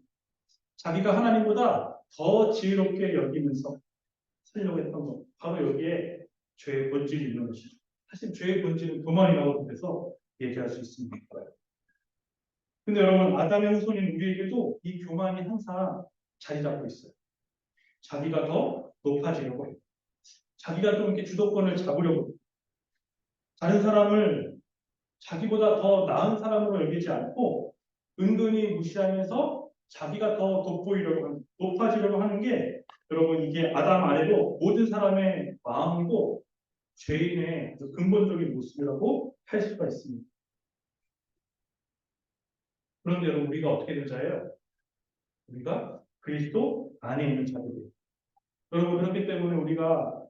자기가 하나님보다 더 지혜롭게 여기면서 살려고 했던 것 바로 여기에 죄의 본질이 있는 것이죠. 사실 죄의 본질은 교만이라고 해서 얘기할 수 있습니다. 근데 여러분 아담의 후손인 우리에게도 이 교만이 항상 자리 잡고 있어요. 자기가 더 높아지려고 해요. 자기가 좀 이렇게 주도권을 잡으려고 해요. 다른 사람을 자기보다 더 나은 사람으로 여기지 않고 은근히 무시하면서 자기가 더 돋보이려고 하는, 높아지려고 하는 게 여러분 이게 아담 아래도 모든 사람의 마음이고 죄인의 그 근본적인 모습이라고 할 수가 있습니다. 그런데 여러분 우리가 어떻게 된 자예요? 우리가 그리스도 안에 있는 자들이에요. 여러분 그렇기 때문에 우리가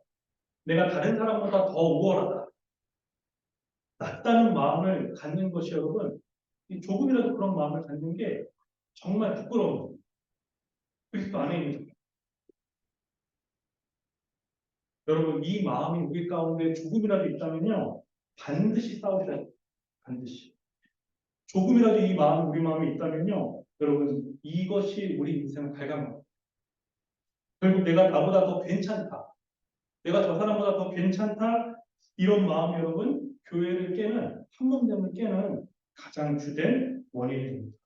내가 다른 사람보다 더 우월하다, 낫다는 마음을 갖는 것이 여러분 조금이라도 그런 마음을 갖는 게 정말 부끄러운 거예요. 그리스도 안에 있는 자. 여러분 이 마음이 우리 가운데 조금이라도 있다면요 반드시 싸우셔야 돼요. 반드시. 조금이라도 이 마음 우리 마음에 있다면요 여러분 이것이 우리 인생을 갉아먹어요. 결국 내가 나보다 더 괜찮다, 내가 저 사람보다 더 괜찮다, 이런 마음이 여러분 교회를 깨는, 한몸됨을 깨는 가장 주된 원인이 됩니다.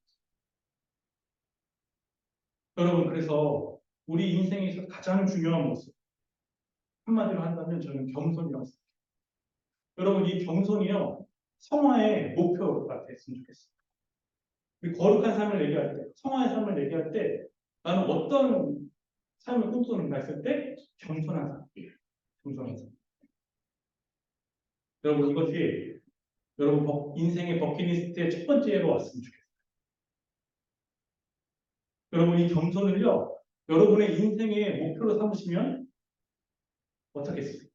여러분 그래서 우리 인생에서 가장 중요한 모습 한마디로 한다면 저는 겸손이라고 생각해요. 여러분 이 겸손이요 성화의 목표가 됐으면 좋겠어요. 우리 거룩한 삶을 얘기할 때, 성화의 삶을 얘기할 때 나는 어떤 삶을 꿈꾸는가 했을 때 겸손한 삶, 겸손한 삶. 여러분 이것이 여러분 인생의 버킷리스트의 첫 번째로 왔으면 좋겠어요. 여러분 이 겸손을요 여러분의 인생의 목표로 삼으시면 어떻겠습니까?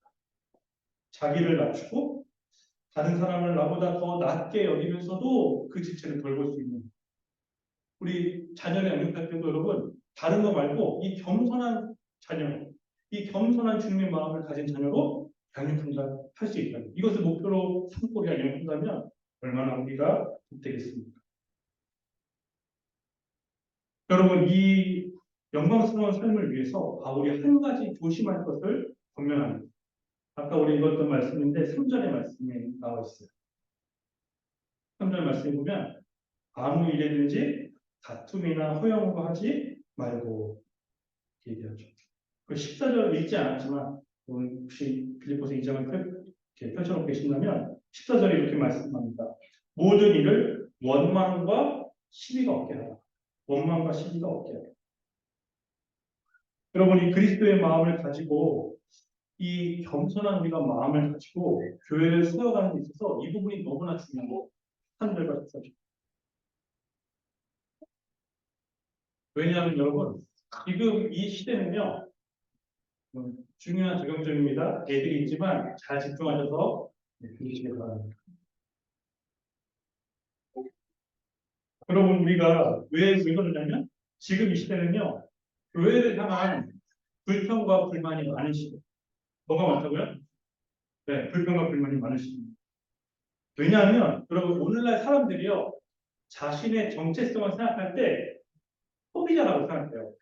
자기를 낮추고 다른 사람을 나보다 더 낮게 여기면서도 그 지체를 돌볼 수 있는, 우리 자녀를 양육할 때도 여러분 다른 거 말고 이 겸손한 자녀, 이 겸손한 주님의 마음을 가진 자녀로 양육한다 할 수 있다. 이것을 목표로 삼고 양육한다면 얼마나 우리가 복되겠습니까? 여러분 이 영광스러운 삶을 위해서 바울이 한 가지 조심할 것을 권면합니다. 아까 우리 읽었던 말씀인데 3절의 말씀에 나와 있어요. 3절 말씀에 보면 아무 일에든지 다툼이나 허영으로 하지 말고 얘기하죠. 그 14절 읽지 않았지만 혹시 빌립보서 2장을 펼쳐놓고 계신다면 14절에 이렇게 말씀합니다. 모든 일을 원망과 시비가 없게 하라. 원망과 시비가 없게 하라. 여러분 이 그리스도의 마음을 가지고 이 겸손한 우리가 마음을 가지고 교회를 세워가는 데 있어서 이 부분이 너무나 중요하고 3절과 14절. 왜냐하면 여러분 지금 이 시대는요 중요한 적용점입니다. 애들이 있지만 잘 집중하셔서 들으시길 바랍니다. 여러분 우리가 왜 그러냐면 지금 이 시대는요 교회를 향한 불평과 불만이 많은 시대. 뭐가 많다고요? 네, 불평과 불만이 많은 시대입니다. 왜냐하면 여러분 오늘날 사람들이요 자신의 정체성을 생각할 때 소비자라고 생각해요.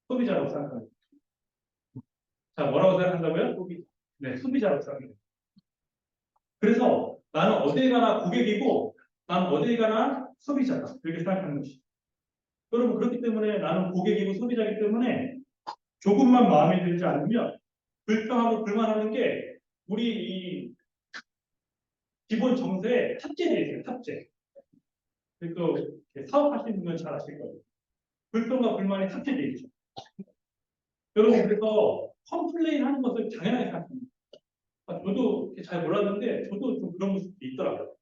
소비자라고 생각합니다. 자, 뭐라고 생각한다고요? 소비자. 네, 소비자라고 생각해요. 그래서 나는 어딜 가나 고객이고 나는 어딜 가나 소비자다. 이렇게 생각하는 것이죠. 여러분 그렇기 때문에 나는 고객이고 소비자이기 때문에 조금만 마음에 들지 않으면 불평하고 불만하는 게 우리 이 기본 정서에 탑재되어 있어요. 탑재. 그 사업하시는 분은 잘 아실 거예요. 불평과 불만이 탑재되어 있죠. 여러분 그래서 컴플레인 하는 것을 당연하게 생각합니다. 저도 잘 몰랐는데 저도 좀 그런 모습이 있더라고요.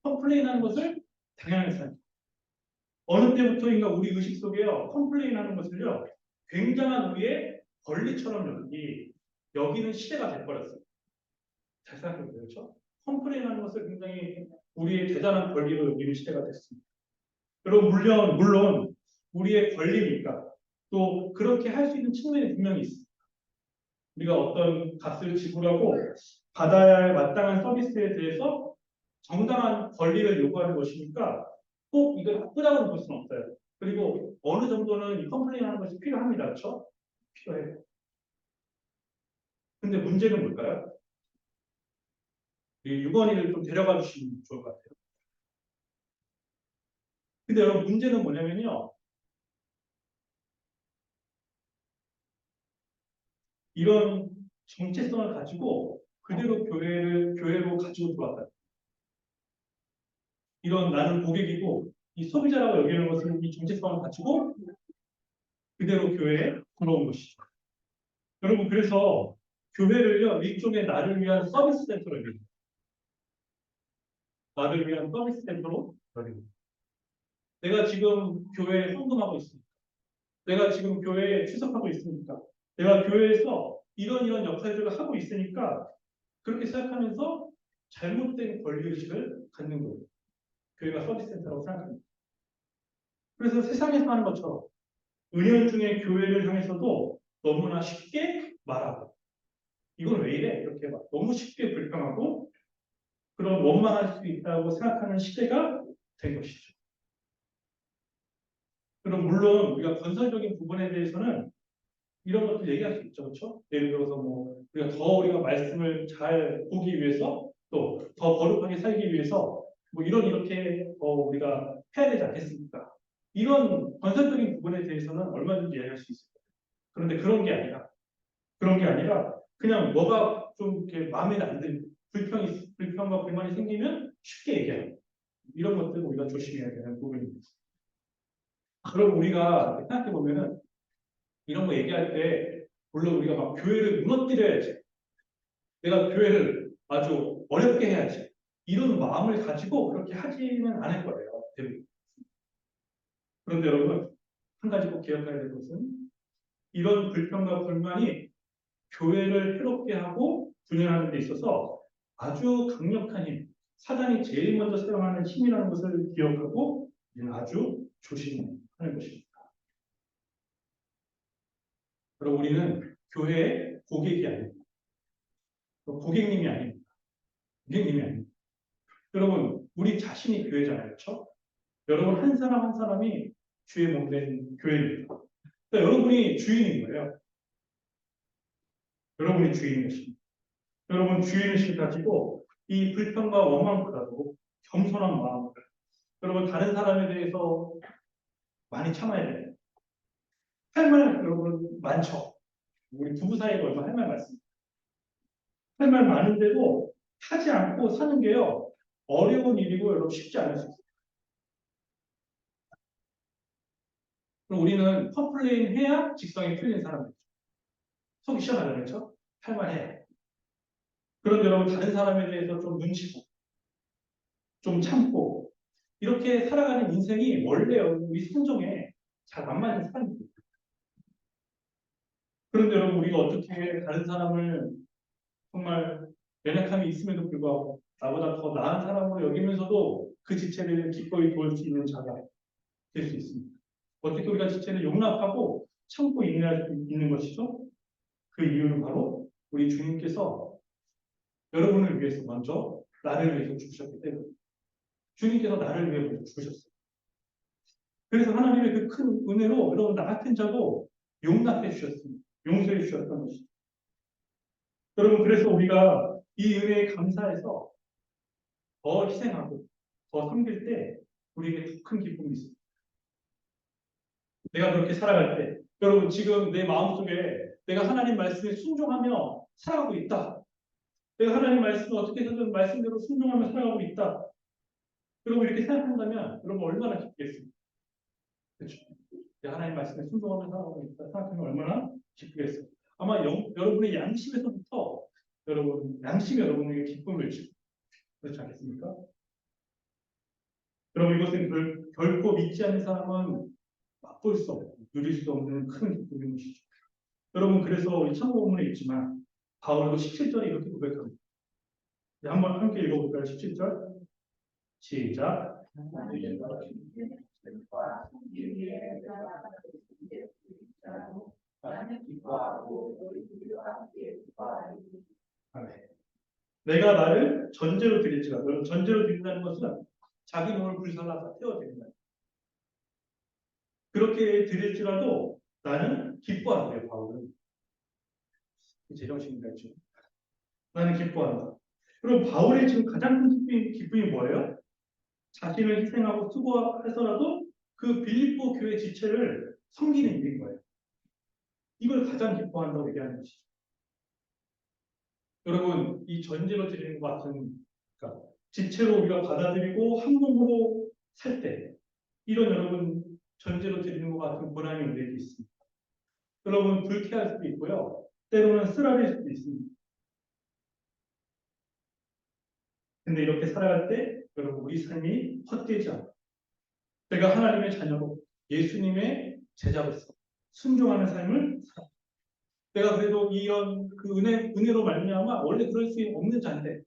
컴플레인 하는 것을 당연하게 생각합니다. 어느 때부터인가 우리 의식 속에요. 컴플레인 하는 것을요. 굉장한 우리의 권리처럼 여기는 시대가 돼버렸어요. 잘 생각해보세요. 그렇죠? 컴플레인 하는 것을 굉장히 우리의 대단한 권리로 여기는 시대가 됐습니다. 여러분 물론 우리의 권리니까 또 그렇게 할 수 있는 측면이 분명히 있습니다. 우리가 어떤 값을 지불하고 받아야 할 마땅한 서비스에 대해서 정당한 권리를 요구하는 것이니까 꼭 이걸 나쁘다고 볼 수는 없어요. 그리고 어느 정도는 이 컴플레인 하는 것이 필요합니다. 그렇죠? 필요해요. 근데 문제는 뭘까요? 이 유건이를 좀 데려가 주시면 좋을 것 같아요. 근데 여러분 문제는 뭐냐면요. 이런 정체성을 가지고 그대로 교회로 가지고 들어왔다. 이런 나는 고객이고 이 소비자라고 여기는 것은 이 정체성을 가지고 그대로 교회에 들어온 것이죠. 여러분 그래서 교회를요 일종의 나를 위한 서비스 센터로 여깁니다. 나를 위한 서비스 센터로 여깁니다. 내가 지금 교회에 헌금하고 있습니다. 내가 지금 교회에 출석하고 있으니까 내가 교회에서 이런 역할들을 하고 있으니까 그렇게 생각하면서 잘못된 권리의식을 갖는 거예요. 교회가 서비스 센터라고 생각합니다. 그래서 세상에서 하는 것처럼 은연중에 교회를 향해서도 너무나 쉽게 말하고 이건 왜 이래? 이렇게 막 너무 쉽게 불평하고 그런 원망할 수 있다고 생각하는 시대가 된 것이죠. 그럼 물론 우리가 건설적인 부분에 대해서는 이런 것들 얘기할 수 있죠. 그렇죠? 예를 들어서 뭐 우리가 말씀을 잘 보기 위해서 또 더 거룩하게 살기 위해서 뭐 이렇게 우리가 해야 되지 않겠습니까? 이런 건설적인 부분에 대해서는 얼마든지 이야기할 수 있습니다. 그런데 그런 게 아니라 그냥 뭐가 좀 이렇게 마음에 안 드는 불평과 불만이 생기면 쉽게 얘기하고 이런 것들 우리가 조심해야 되는 부분입니다. 그럼 우리가 생각해 보면은 이런 거 얘기할 때 물론 우리가 막 교회를 무너뜨려야지, 내가 교회를 아주 어렵게 해야지 이런 마음을 가지고 그렇게 하지는 않을 거예요. 대부분. 그런데 여러분 한 가지 꼭 기억해야 될 것은 이런 불평과 불만이 교회를 해롭게 하고 분열하는 데 있어서 아주 강력한 힘, 사단이 제일 먼저 사용하는 힘이라는 것을 기억하고 아주 조심하는 것입니다. 그럼 우리는 교회의 고객이 아닙니다. 고객님이 아닙니다. 고객님이 아닙니다. 여러분, 우리 자신이 교회잖아요. 그렇죠? 여러분 한 사람 한 사람이 주의 몸된 교회입니다. 그러니까 여러분이 주인인 거예요. 여러분이 주인인 것입니다. 여러분 주인의식을 가지고 이 불평과 원망보다도 겸손한 마음으로 여러분 다른 사람에 대해서 많이 참아야 돼요. 할 말 여러분 많죠. 우리 부부 사이에 얼마 할 말 많습니다. 할 말 많은데도 하지 않고 사는 게요 어려운 일이고 여러분 쉽지 않을 수 있어요. 그럼 우리는 컴플레인 해야 직성이 풀리는 사람들이죠. 속이 시원하죠, 그렇죠? 할 말 해. 그런데 여러분 다른 사람에 대해서 좀 눈치 보고 좀 참고 이렇게 살아가는 인생이 원래 우리 성정에 잘 안 맞는 사람입니다. 그런데 여러분 우리가 어떻게 다른 사람을 정말 연약함이 있음에도 불구하고 나보다 더 나은 사람으로 여기면서도 그 지체를 기꺼이 도울 수 있는 자가 될 수 있습니다. 어떻게 우리가 지체를 용납하고 참고 인내할 수 있는 것이죠? 그 이유는 바로 우리 주님께서 여러분을 위해서 먼저 나를 위해서 죽으셨기 때문에 주님께서 나를 위해 먼저 죽으셨어요. 그래서 하나님의 그 큰 은혜로 여러분 나 같은 자도 용납해 주셨습니다. 용서해 주셨던 것이죠. 여러분 그래서 우리가 이 은혜에 감사해서 더 희생하고 더 섬길 때 우리에게 더 큰 기쁨이 있습니다. 내가 그렇게 살아갈 때 여러분 지금 내 마음속에 내가 하나님 말씀에 순종하며 살아가고 있다. 내가 하나님 말씀을 어떻게 해서든 말씀대로 순종하며 살아가고 있다. 여러분 이렇게 생각한다면 여러분 얼마나 기쁘겠습니까? 그렇죠? 하나님 말씀에 순종하며 살아가고 있다 생각하면 얼마나 기쁘겠어요. 아마 여러분의 양심에서부터 양심이 여러분에게 기쁨을 주고 그렇지 않겠습니까? 여러분 이것은 결코 믿지 않는 사람은 맛볼 수 없고 누릴 수 없는 큰 기쁨인 것이죠. 여러분 그래서 우리 참고문에 있지만 바울도 17절에 이렇게 고백합니다. 한번 함께 읽어볼까요? 17절 시작. 내가 나를 전제로 드릴지라도 전제로 드린다는 것은 자기 몸을 불살라서 태워드린다. 그렇게 드릴지라도 나는 기뻐한대요. 바울은 제정신인가 있죠. 나는 기뻐한다. 그럼 바울의 지금 가장 큰 기쁨이 뭐예요? 자신을 희생하고 수고해서라도 그 빌립보 교회 지체를 섬기는 일인 거예요. 이걸 가장 기뻐한다고 얘기하는 것이죠. 여러분, 이 전제로 드리는 것 같은, 그러니까 지체로 우리가 받아들이고 한 몸으로 살 때, 이런 여러분 전제로 드리는 것 같은 고난이 우리에게 있습니다. 여러분, 불쾌할 수도 있고요. 때로는 쓰라릴 수도 있습니다. 근데 이렇게 살아갈 때, 여러분, 우리 삶이 헛되지 않아요. 내가 하나님의 자녀로 예수님의 제자로서 순종하는 삶을 살아. 내가 그래도 이런 그 은혜로 말미암아 원래 그럴 수 없는 자인데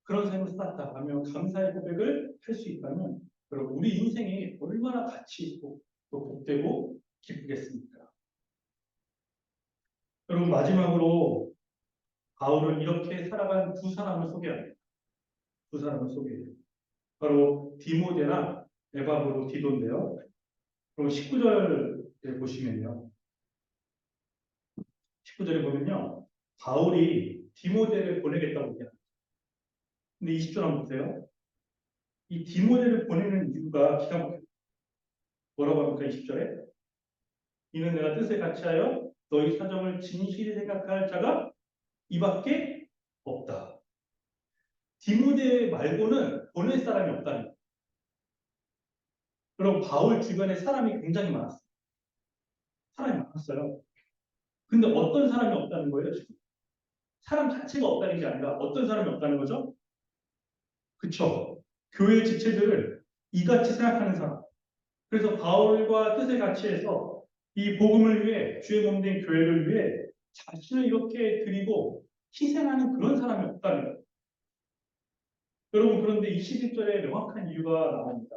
그런 삶을 살았다 하며 감사의 고백을 할 수 있다면 여러분 우리 인생이 얼마나 가치 있고 또 복되고 기쁘겠습니까? 여러분 마지막으로 바울은 이렇게 살아간 두 사람을 소개합니다. 두 사람을 소개해요. 바로 디모데나 에바브로 디도인데요. 그럼 19절에 보시면요. 19절에 보면요. 바울이 디모데를 보내겠다고 얘기합니다. 근데 20절 한번 보세요. 이 디모데를 보내는 이유가 기가 막혀요. 뭐라고 합니까? 20절에 이는 내가 뜻에 같이하여 너희 사정을 진실히 생각할 자가 이밖에 없다. 디모데 말고는 보낼 사람이 없다는 거예요. 그럼 바울 주변에 사람이 굉장히 많았어요. 사람이 많았어요. 근데 어떤 사람이 없다는 거예요, 지금? 사람 자체가 없다는 게 아니라 어떤 사람이 없다는 거죠? 그쵸? 교회 지체들을 이같이 생각하는 사람. 그래서 바울과 뜻에 같이 해서 이 복음을 위해 주의 몸된 교회를 위해 자신을 이렇게 드리고 희생하는 그런 사람이 없다는 거예요. 여러분 그런데 21절에 명확한 이유가 나옵니다.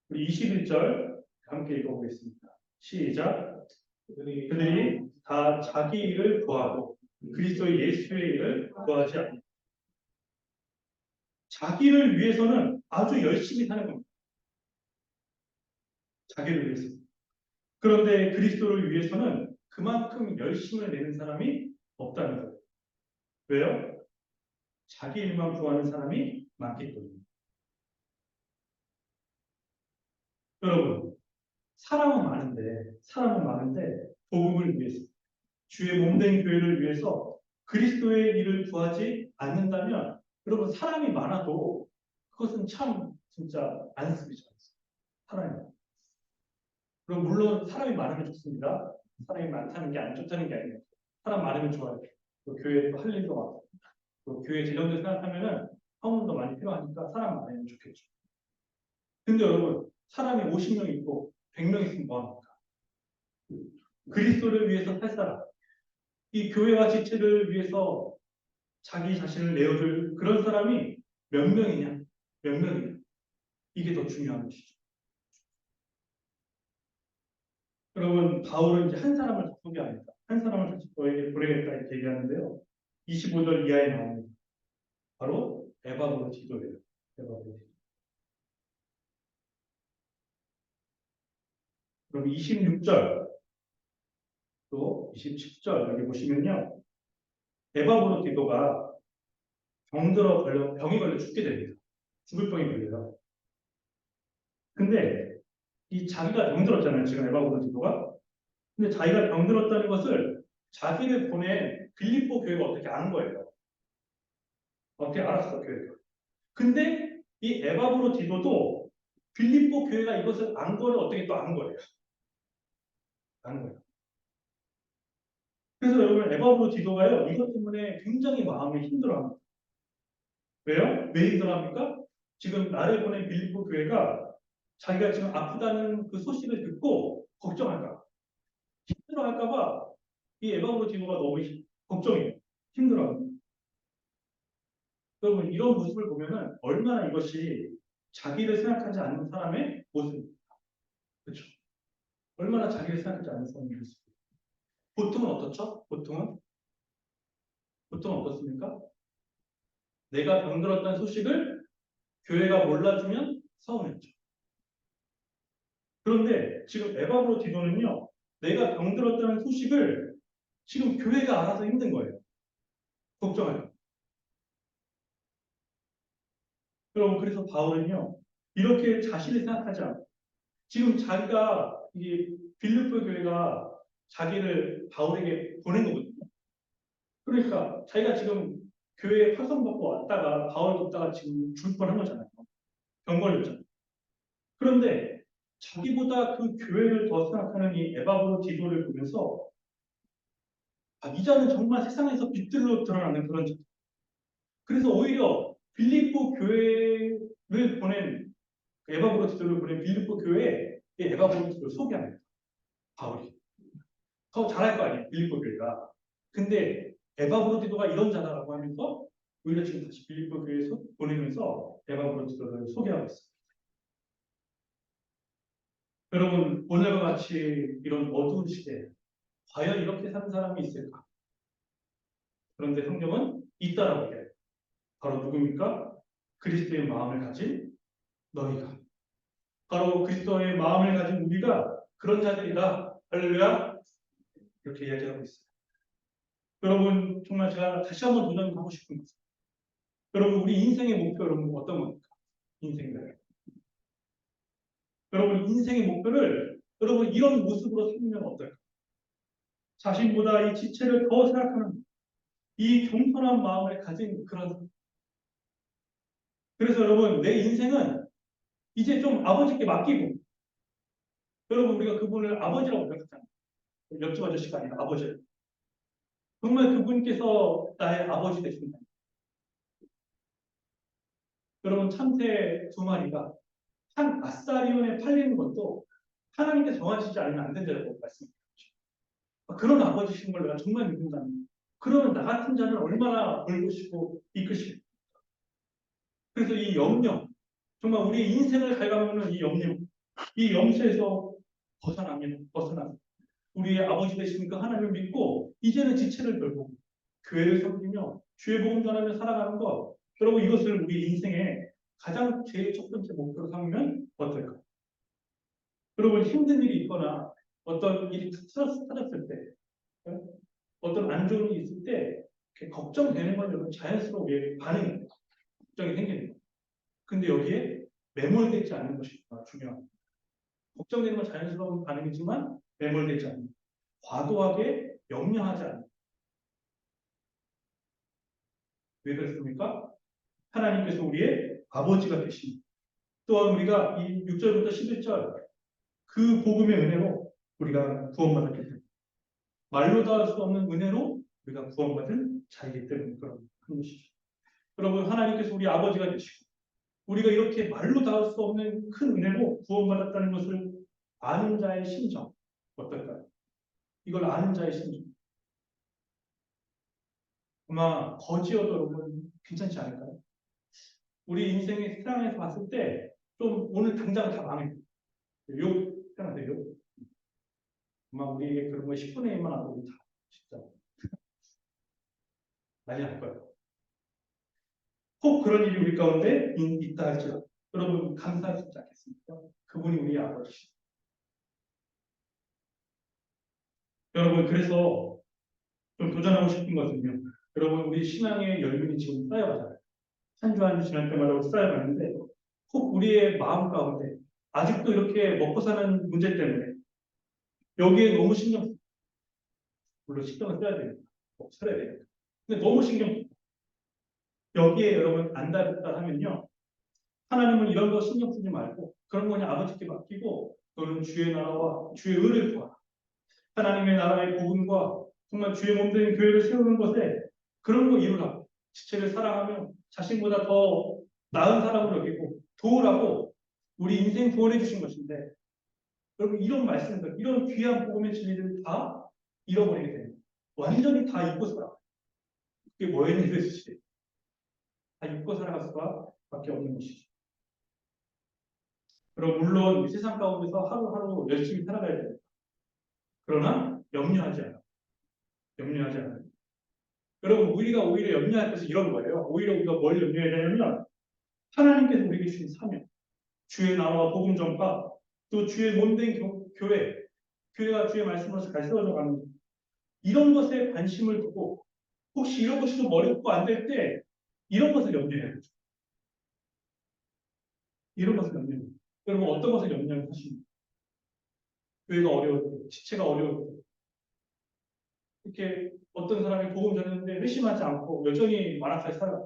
우리 21절 함께 읽어보겠습니다. 시작. 그들이 다 자기 일을 구하고 그리스도 예수의 일을 구하지 않는다. 자기를 위해서는 아주 열심히 사는 겁니다. 자기를 위해서. 그런데 그리스도를 위해서는 그만큼 열심을 내는 사람이 없다는 거예요. 왜요? 자기 일만 구하는 사람이 많기 때문에. 여러분, 사람은 많은데, 복음을 위해서, 주의 몸된 교회를 위해서 그리스도의 일을 구하지 않는다면, 여러분, 사람이 많아도 그것은 참, 진짜 안쓰리죠. 사람이 많아요. 그럼 물론 사람이 많으면 좋습니다. 사람이 많다는 게 안 좋다는 게 아니에요. 사람 많으면 좋아요. 또 교회에도 할 일도 많고, 또 교회 재정들 생각하면은 성원도 많이 필요하니까 사람 많으면 좋겠죠. 근데 여러분, 사람이 50명 있고 100명 있으면 뭐합니까? 그리스도를 위해서 살 사람, 이 교회와 지체를 위해서 자기 자신을 내어줄 그런 사람이 몇 명이냐? 몇 명이냐? 이게 더 중요한 것이죠. 여러분, 바울은 이제 한 사람을 더 소개합니다. 한 사람을 다시 너에게 보내겠다 이렇게 얘기하는데요. 25절 이하에 나옵니다. 바로 에바브로 디도예요. 에바브로 디도. 그럼 26절 또 27절 여기 보시면요. 에바브로 디도가 병이 걸려 죽게 됩니다. 죽을 병이 걸려요. 근데 이 자기가 병들었잖아요. 지금 에바브로 디도가. 근데 자기가 병들었다는 것을 자기를 보낸 빌립보 교회가 어떻게 아는 거예요. 어떻게 알았어, 교회가. 근데 이 에바브로 디도도 빌립보 교회가 이것을 안 거를 어떻게 또 아는 거예요. 아는 거예요. 그래서 여러분 에바브로 디도가요. 이것 때문에 굉장히 마음이 힘들어합니다. 왜요? 왜 힘들어합니까? 지금 나를 보낸 빌립보 교회가 자기가 지금 아프다는 그 소식을 듣고 걱정할까, 힘들어할까봐 이 에바브로 디도가 너무 걱정해요. 힘들어합니다. 여러분 이런 모습을 보면은 얼마나 이것이 자기를 생각하지 않는 사람의 모습입니다. 그렇죠? 얼마나 자기를 생각하지 않는 사람의 모습입니다. 보통은 어떻죠? 보통은 어떻습니까? 내가 병들었다는 소식을 교회가 몰라주면 서운했죠. 그런데 지금 에바브로 디도는요, 내가 병들었다는 소식을 지금 교회가 알아서 힘든 거예요. 걱정해요. 여러분, 그래서 바울은요, 이렇게 자신을 생각하지 않고, 지금 자기가, 이 빌립보 교회가 자기를 바울에게 보낸 거거든요. 그러니까 자기가 지금 교회에 파송받고 왔다가 바울 뒀다가 지금 죽을 뻔한 거잖아요. 병 걸렸잖아요. 그런데 자기보다 그 교회를 더 생각하는 이 에바브로디도를 보면서 이 자는 정말 세상에서 빛들로 드러나는 그런 자. 그래서 오히려 빌립보 교회를 보낸 에바브로디도를 보낸 빌립보 교회에 이 에바브로디도를 소개합니다. 바울이 더 잘할 거 아니에요, 빌립보 교회가. 근데 에바브로디도가 이런 자다라고 하면서 오히려 지금 다시 빌립보 교회에 보내면서 에바브로디도를 소개하고 있어요. 여러분, 오늘과 같이 이런 어두운 시대에 과연 이렇게 사는 사람이 있을까? 그런데 성경은 있다라고 얘기해요. 바로 누굽니까? 그리스도의 마음을 가진 너희가. 바로 그리스도의 마음을 가진 우리가 그런 자들이다. 할렐루야. 이렇게 이야기하고 있어요. 여러분, 정말 제가 다시 한번 도전하고 싶은 것은 여러분, 우리 인생의 목표 여러분 어떤 겁니까? 인생을. 여러분, 인생의 목표를 여러분 이런 모습으로 삼으면 어떨까? 자신보다 이 지체를 더 생각하는 이 겸손한 마음을 가진 그런 사람. 그래서 여러분, 내 인생은 이제 좀 아버지께 맡기고, 여러분, 우리가 그분을 아버지라고 생각하잖아요. 옆집 아저씨가 아니라 아버지. 정말 그분께서 나의 아버지 되신다. 여러분, 참새 두 마리가 한 아싸리온에 팔리는 것도 하나님께서 정하시지 않으면 안 된다고 말씀드렸죠. 그런 아버지신 걸 내가 정말 믿는다면, 그러면 나 같은 자는 얼마나 벌고싶고 이끄시겠습니까? 그래서 이 염려, 정말 우리의 인생을 갉아먹는 이 염려, 이 염세에서 벗어나면 우리의 아버지 되시니까 하나님을 믿고 이제는 지체를 걸고 교회를 섬기며 주의 복음 전하며 살아가는 것. 여러분, 이것을 우리 인생의 가장 제일 첫 번째 목표로 삼으면 어떨까? 여러분, 힘든 일이 있거나 어떤 일이 터졌을 때, 어떤 안 좋은 일이 있을 때 이렇게 걱정되는 건 여러분 자연스러운 우리의 반응입니다. 걱정이 생기는 거예요. 근데 여기에 매몰되지 않는 것이 중요합니다. 걱정되는 건 자연스러운 반응이지만 매몰되지 않는, 과도하게 염려하지 않는. 왜 그렇습니까? 하나님께서 우리의 아버지가 되십니다. 또한 우리가 이 6절부터 11절 그 복음의 은혜로 우리가 구원받았기 때문에, 말로 다 할 수 없는 은혜로 우리가 구원받은 자이기 때문에 그런 것이죠. 여러분, 하나님께서 우리 아버지가 되시고 우리가 이렇게 말로 다 할 수 없는 큰 은혜로 구원받았다는 것을 아는 자의 심정 어떨까요? 이걸 아는 자의 심정. 아마 거지여도 여러분 괜찮지 않을까요? 우리 인생의 세상에서 봤을 때 좀 오늘 당장 다 망해. 욕 편한데 욕. 아마 우리에게 그런 거 10분의 1만 하고 우리 다 진짜 난리 날 거예요. 혹 그런 일이 우리 가운데 있다 할지라도 여러분 감사할 수 있지 않겠습니까? 그분이 우리 아버지시죠. 여러분, 그래서 좀 도전하고 싶은 것은요. 여러분, 우리 신앙의 연륜이 지금 쌓여가잖아요. 한 주 한 주 지날 때마다 쌓여가는데 혹 우리의 마음 가운데 아직도 이렇게 먹고 사는 문제 때문에 여기에 너무 신경 쓰고, 물론 신경을 써야 됩니다. 써야 돼요. 근데 너무 신경 쓰고 여기에 여러분 안달했다 하면요. 하나님은 이런 거 신경 쓰지 말고 그런 거 그냥 아버지께 맡기고 너는 주의 나라와 주의 의를 구하라. 하나님의 나라의 복음과 정말 주의 몸된 교회를 세우는 것에 그런 거 이루라. 지체를 사랑하며 자신보다 더 나은 사람을 여기고 도우라고 우리 인생 구원해 주신 것인데, 여러분 이런 말씀들, 이런 귀한 복음의 진리를 다 잃어버리게 됩니다. 완전히 다 잊고 살아. 그게 뭐였는지 다 잊고 살아갈 수밖에 없는 것이죠. 그럼 물론 이 세상 가운데서 하루하루 열심히 살아가야 됩니다. 그러나 염려하지 않아. 염려하지 않아요. 여러분, 우리가 오히려 염려할 것은 이런 거예요. 오히려 우리가 뭘 염려해야 되냐면 하나님께서 우리에게 주신 사명, 주의 나라와 복음 전파, 또 주의 몸된 교회, 교회가 주의 말씀으로서 잘 세워져 가는 이런 것에 관심을 두고 혹시 이런 것이 좀 어렵고 안 될 때 이런 것을 염려해야 되죠. 이런 것을 염려해야 돼요. 여러분 어떤 것을 염려하십니까? 교회가 어려울 때, 지체가 어려울 때, 이렇게 어떤 사람이 복음 전했는데 회심하지 않고 여전히 만악하게 살아.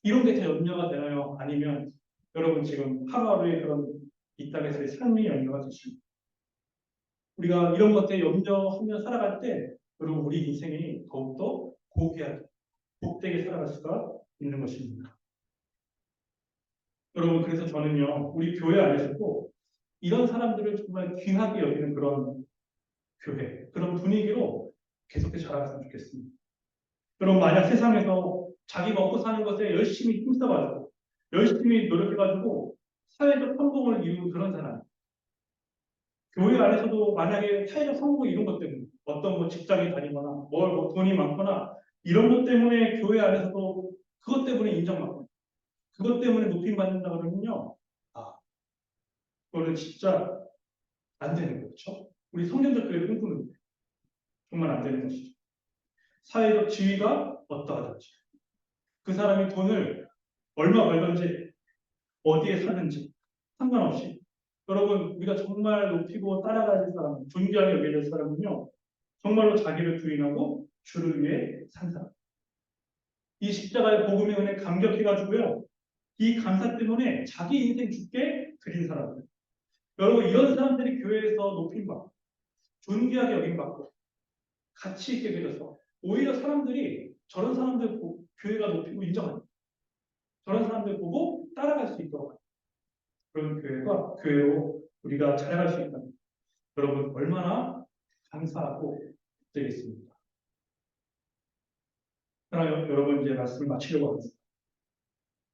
이런 게 다 염려가 되나요? 아니면 여러분 지금 하루하루의 그런 이 땅에서의 삶이 염려가 되십니까? 우리가 이런 것들에 염려하며 살아갈 때 여러분 우리 인생이 더욱더 고귀하게 복되게 살아갈 수가 있는 것입니다. 여러분 그래서 저는요 우리 교회 안에서도 이런 사람들을 정말 귀하게 여기는 그런 교회 그런 분위기로 계속해서 자라갔으면 좋겠습니다. 여러분 만약 세상에서 자기 먹고 사는 것에 열심히 힘써가지고 열심히 노력해가지고 사회적 성공을 이루는 그런 사람 교회 안에서도 만약에 사회적 성공을 이룬 것 때문에 어떤 뭐 직장에 다니거나 뭐 돈이 많거나 이런 것 때문에 교회 안에서도 그것 때문에 인정받고 그것 때문에 높임받는다 그러면요 그거는 진짜 안 되는 거죠. 우리 성경적 교회를 꿈꾸는데 정말 안 되는 것이죠. 사회적 지위가 어떠하든지 그 사람이 돈을 얼마 벌든지 어디에 사는지 상관없이 여러분 우리가 정말 높이고 따라가야 될 사람 존귀하게 여겨야 될 사람은요 정말로 자기를 부인하고 주를 위해 산 사람 이 십자가의 복음의 은혜에 감격해가지고요 이 감사 때문에 자기 인생 죽게 드린 사람들 여러분 이런 사람들이 교회에서 높임받고 존귀하게 여김받고 가치 있게 되어서 오히려 사람들이 저런 사람들 보고 교회가 높이고 인정합니다. 저런 사람들 보고 따라갈 수 있도록 그런 교회로 우리가 자라갈 수 있다면 여러분 얼마나 감사하고 되겠습니까? 그러나 여러분 이제 말씀을 마치려고 합니다.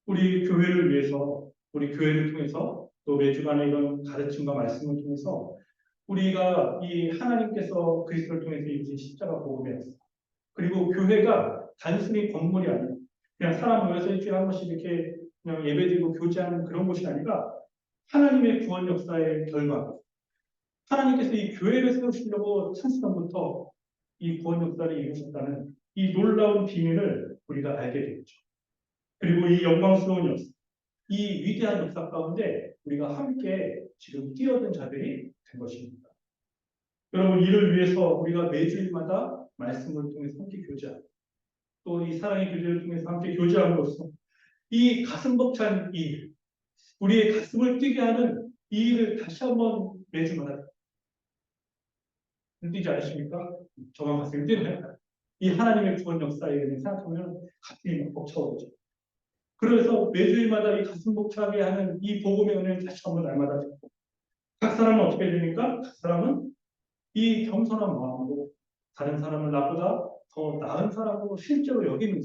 우리 교회를 위해서 우리 교회를 통해서 또 매주간의 이런 가르침과 말씀을 통해서 우리가 이 하나님께서 그리스도를 통해서 이루신 십자가 복음이었습니다. 그리고 교회가 단순히 건물이 아니라 그냥 사람 모여서 일주일에 한 번씩 이렇게 그냥 예배드리고 교제하는 그런 곳이 아니라 하나님의 구원 역사의 결과 하나님께서 이 교회를 세우시려고 창세전부터 이 구원 역사를 이루셨다는 이 놀라운 비밀을 우리가 알게 되겠죠. 그리고 이 영광스러운 역사, 이 위대한 역사 가운데 우리가 함께 지금 뛰어든 자들이 된 것입니다. 여러분 이를 위해서 우리가 매주일마다 말씀을 통해서 함께 교제하고 또 이 사랑의 교제를 통해서 함께 교제함으로써 이 가슴 벅찬 이 일, 우리의 가슴을 뛰게 하는 이 일을 다시 한번 매주마다 뛰지 않으십니까? 저만 가슴이 뛰나요? 이 하나님의 구원 역사에 대해 생각하면 가슴이 막 벅차오르죠. 그래서 매주일마다 이 가슴 벅차게 하는 이 복음의 은혜를 다시 한번 날마다 듣고 각 사람은 어떻게 됩니까? 각 사람은 이 겸손한 마음으로 다른 사람을 나보다 더 나은 사람으로 실제로 여기는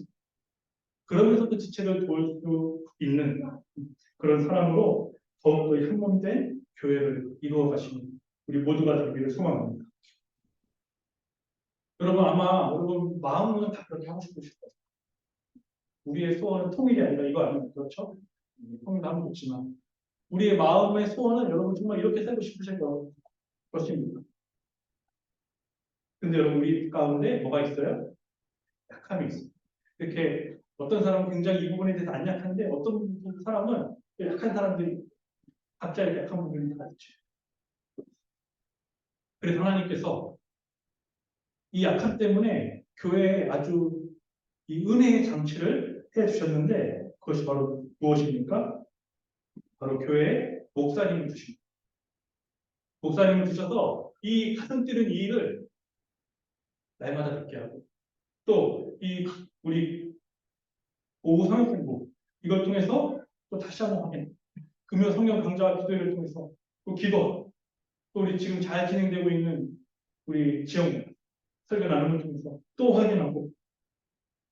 그러면서 그 지체를 도울 수 있는 그런 사람으로 더욱더 한몸된 교회를 이루어 가시는 우리 모두가 되기를 소망합니다. 여러분 아마 여러분 마음은 다 그렇게 하고 싶으실 거예요. 우리의 소원은 통일이 아니라 이거 아니면 그렇죠? 통일도 하면 좋지만 우리의 마음의 소원은 여러분 정말 이렇게 살고 싶으실 것입니다. 근데 여러분 우리 가운데 뭐가 있어요? 약함이 있어요. 이렇게 어떤 사람은 굉장히 이 부분에 대해서 안 약한데 어떤 사람은 약한 사람들이 각자 이렇게 약한 부분이 다 있죠. 그래서 하나님께서 이 약함 때문에 교회에 아주 이 은혜의 장치를 해주셨는데 그것이 바로 무엇입니까? 바로 교회에 목사님을 주십니다. 목사님을 주셔서 이 가슴 뛰는 이 일을 날마다 듣게 하고 또 이 우리 오후 성경 공부 이걸 통해서 또 다시 한번 확인 금요 성경 강좌와 기도회를 통해서 또 기도 또 우리 지금 잘 진행되고 있는 우리 지영 설교 나눔을 통해서 또 확인하고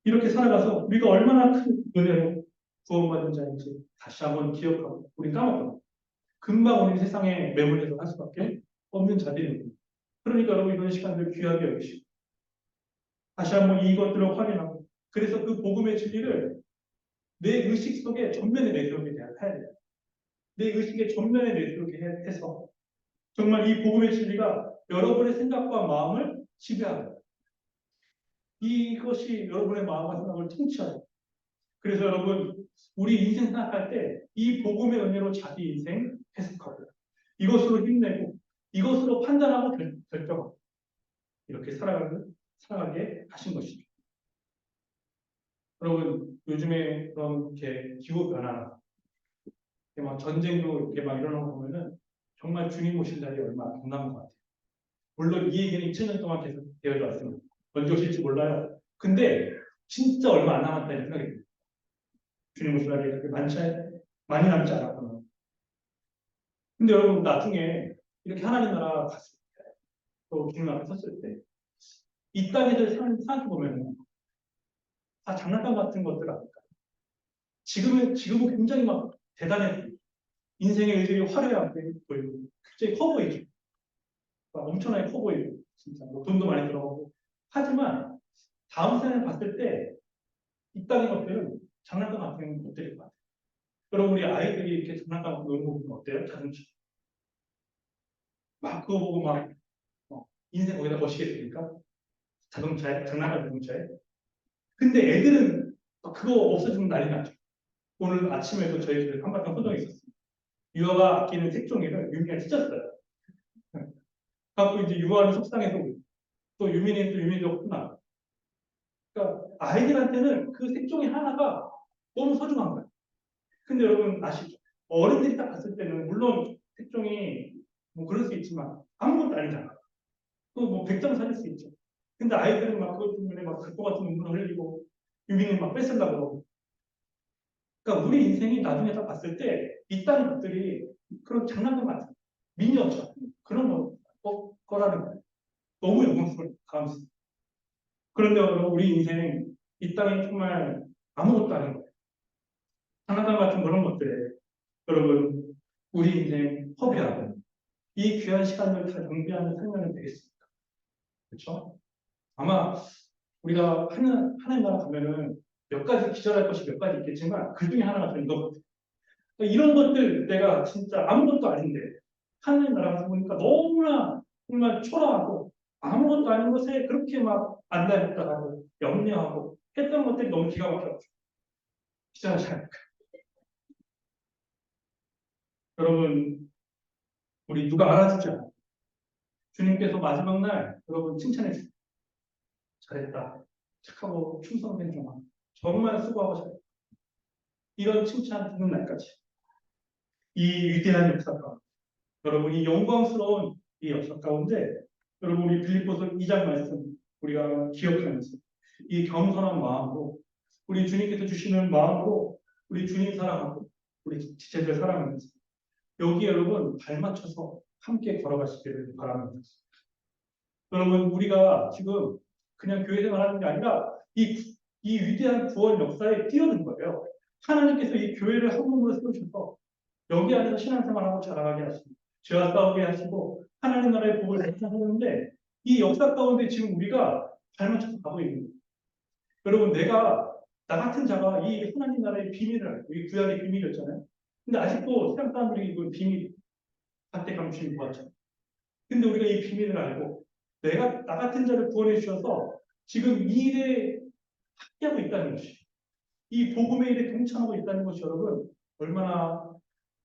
이렇게 살아가서 우리가 얼마나 큰 은혜로 구원받은 자인지 다시 한번 기억하고 우리 까먹고 금방 우리 세상에 매몰돼서 할 수밖에 없는 자들입니다. 그러니까 여러분 이런 시간들 귀하게 여기시고 다시 한번 이것들을 확인하고 그래서 그 복음의 진리를 내 의식 속에 전면에 내세우게 해야 돼요. 내 의식에 전면에 내세우게 해서 정말 이 복음의 진리가 여러분의 생각과 마음을 지배하고 이것이 여러분의 마음과 생각을 통치하고 그래서 여러분 우리 인생 생각할 때 이 복음의 은혜로 자기 인생 해석하고 이것으로 힘내고 이것으로 판단하고 결정하고 이렇게 살아가는 살아가게 하신 것이죠. 여러분, 요즘에 그런 이렇게 기후 변화, 이렇게 막 전쟁도 이렇게 막 일어나는 거 보면은 정말 주님 오실 날이 얼마 안 남은 것 같아요. 물론 이 얘기는 2000년 동안 계속 되어져 왔습니다. 언제 오실지 몰라요. 근데 진짜 얼마 안 남았다는 생각이 듭니다. 주님 오실 날이 그렇게 많이 남지 않았구나. 근데 여러분, 나중에 이렇게 하나님 나라 갔을 때, 또 주님 앞에 섰을 때, 이 땅에서 생각해보면 다 장난감 같은 것들 아닐까. 지금은 굉장히 막 대단해 보이고, 인생의 일들이 화려해 보이고, 굉장히 커 보이죠. 막 엄청나게 커 보이고, 진짜 뭐 돈도 많이 들어가고. 하지만 다음 생을 봤을 때 이 땅의 것들은 장난감 같은 것들일 것 같아요. 여러분, 우리 아이들이 이렇게 장난감 갖고 노는 거 보면 어때요? 자동차. 막 그거 보고 막 인생 거기다 거시겠습니까? 자동차에, 장난감 자동차에. 근데 애들은 막 그거 없어지면 난리 나죠. 오늘 아침에도 저희 집에 한바탕 소정이 있었어요. 유아가 아끼는 색종이를 유미가 찢었어요. 갖고 이제 유아는 속상해서 또 유민이도 혼나. 그러니까 아이들한테는 그 색종이 하나가 너무 소중한 거예요. 근데 여러분 아시죠? 어른들이 딱 봤을 때는 물론 색종이 뭐 그럴 수 있지만 아무것도 아니잖아. 그뭐 100점 사줄 수 있죠. 근데 아이들은 막 그것 때문에 막 갈 것 같은 눈물을 흘리고 유민이 막 뺏으려고 그러고. 그러니까 우리 인생이 나중에 딱 봤을 때 이 땅의 것들이 그런 장난감 같은 미니어처 그런 거라는 거예요. 너무 영광스러운 감사. 그런데 여러분, 우리 인생 이 땅이 정말 아무것도 아닌 거예요. 장난감 같은 그런 것들에 여러분 우리 인생 허비하고 이 귀한 시간을 다 낭비하는 생각은 되겠습니까? 그렇죠? 아마 우리가 하나님 나라 가면은 몇 가지 기절할 것이 몇 가지 있겠지만 그 중에 하나가 전 이거 같아요. 이런 것들 내가 진짜 아무것도 아닌데 하나님 나라 가서 보니까 너무나 정말 초라하고 아무것도 아닌 것에 그렇게 막 안달복달하고 염려하고 했던 것들이 너무 기가 막혀가지고 기절하지 않을까. 여러분, 우리 누가 알아주지 않아요. 주님께서 마지막 날 여러분 칭찬해 주세요. 잘했다. 착하고 충성된 종아. 정말 수고하고 잘했다. 이런 칭찬 듣는 날까지. 이 위대한 역사 가운데, 여러분 이 영광스러운 이 역사 가운데 여러분 우리 빌립보서 2장 말씀 우리가 기억하면서 이 겸손한 마음으로 우리 주님께서 주시는 마음으로 우리 주님 사랑하고 우리 지체들 사랑하면서 여기 여러분 발맞춰서 함께 걸어가시기를 바랍니다. 여러분 우리가 지금 그냥 교회 생활하는 게 아니라 이 위대한 구원 역사에 뛰어든 거예요. 하나님께서 이 교회를 한 몸으로 세우셔서 여기 안에서 신앙생활하고 자라가게 하시고 죄와 싸우게 하시고 하나님 나라의 복을 나타내는데 이 역사 가운데 지금 우리가 발맞춰서 가고 있는 거예요. 여러분 나 같은 자가 이 하나님 나라의 비밀을 알고 이 구약의 비밀이었잖아요. 근데 아직도 세상 사람들이 이걸 비밀 밭대 감추는 것 같죠. 근데 우리가 이 비밀을 알고 나 같은 자를 구원해 주셔서 지금 이 일에 함께하고 있다는 것이 이 복음의 일에 동참하고 있다는 것이 여러분 얼마나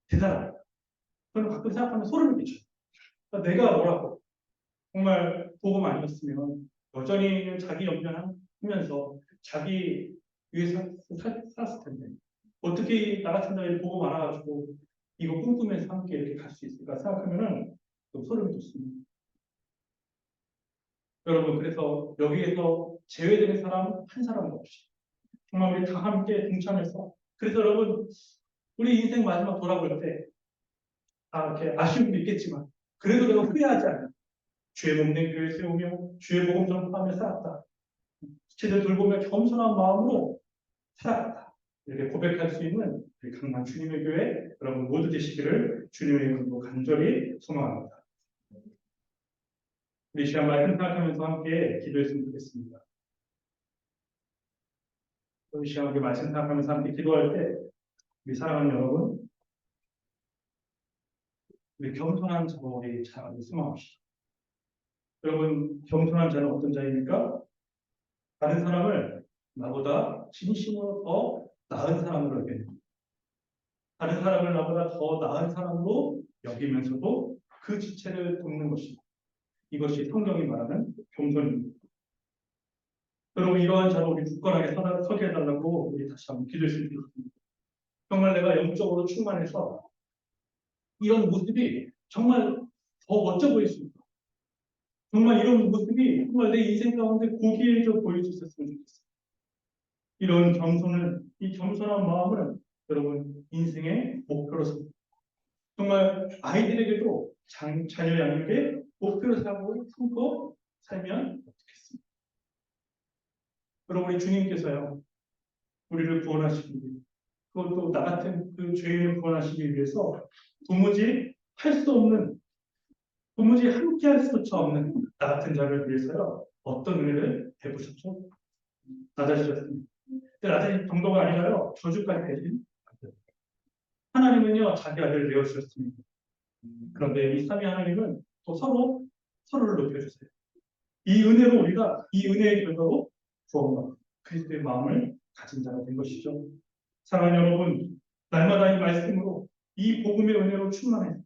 대단합니다. 저는 가끔 생각하면 소름이 끼쳐요. 그러니까 내가 뭐라고 정말 복음 아니었으면 여전히 자기 염려하면서 자기 위해 살았을 텐데 어떻게 나 같은 자를 복음 알아가지고 이거 꿈꾸면서 함께 이렇게 갈 수 있을까 생각하면은 좀 소름이 돋습니다. 여러분 그래서 여기에서 제외되는 사람 한 사람도 없이 정말 우리 다 함께 동참해서 그래서 여러분 우리 인생 마지막 돌아볼 때 다 이렇게 아쉬움도 있겠지만 그래도 내가 후회하지 않아요. 주의 몸된 교회 세우며 주의 복음 전파하며 살았다. 지체들 돌보며 겸손한 마음으로 살았다. 이렇게 고백할 수 있는 우리 강남 주님의 교회 여러분 모두 되시기를 주님의 이름으로 간절히 소망합니다. 우리 시간 말씀 생각하면서 함께 기도했으면 좋겠습니다. 우리 시간 함께 말씀 생각하면서 함께 기도할 때 우리 사랑하는 여러분 우리 겸손한 자로 우리 자라기 소망합시다. 여러분 겸손한 자는 어떤 자입니까? 다른 사람을 나보다 진심으로 더 나은 사람으로 여기는 다른 사람을 나보다 더 나은 사람으로 여기면서도 그 지체를 돕는 것입니다. 이것이 성경이 말하는 겸손입니다. 여러분 이러한 자로 우리 굳건하게 서게 해달라고 우리 다시 한번 기도했으면 좋겠습니다. 정말 내가 영적으로 충만해서 이런 모습이 정말 더 멋져 보였습니다. 정말 이런 모습이 정말 내 인생 가운데 고귀해져 보일 수 있었으면 좋겠어요. 이런 이 겸손한 마음을 여러분 인생의 목표로 삼고 정말 아이들에게도 자녀 양육의 목표로 삼고 살면 어떻겠습니까? 여러분 우리 주님께서요 우리를 구원하시기 위해 그것도 나 같은 그 죄인을 구원하시기 위해서 도무지 함께 할 수조차 없는 나 같은 자를 위해서요 어떤 은혜를 베푸셨죠? 낮아지셨습니다. 낮아진 정도가 아니라요 저주까지 되신 하나님은요 자기 아들을 내어주셨습니다. 그런데 이 삼위 하나님은 또 서로를 높여주세요. 이 은혜로 우리가 이 은혜의 결과로 구원과 그리스도의 마음을 가진 자가 된 것이죠. 사랑하는 여러분, 날마다 이 말씀으로 이 복음의 은혜로 충만해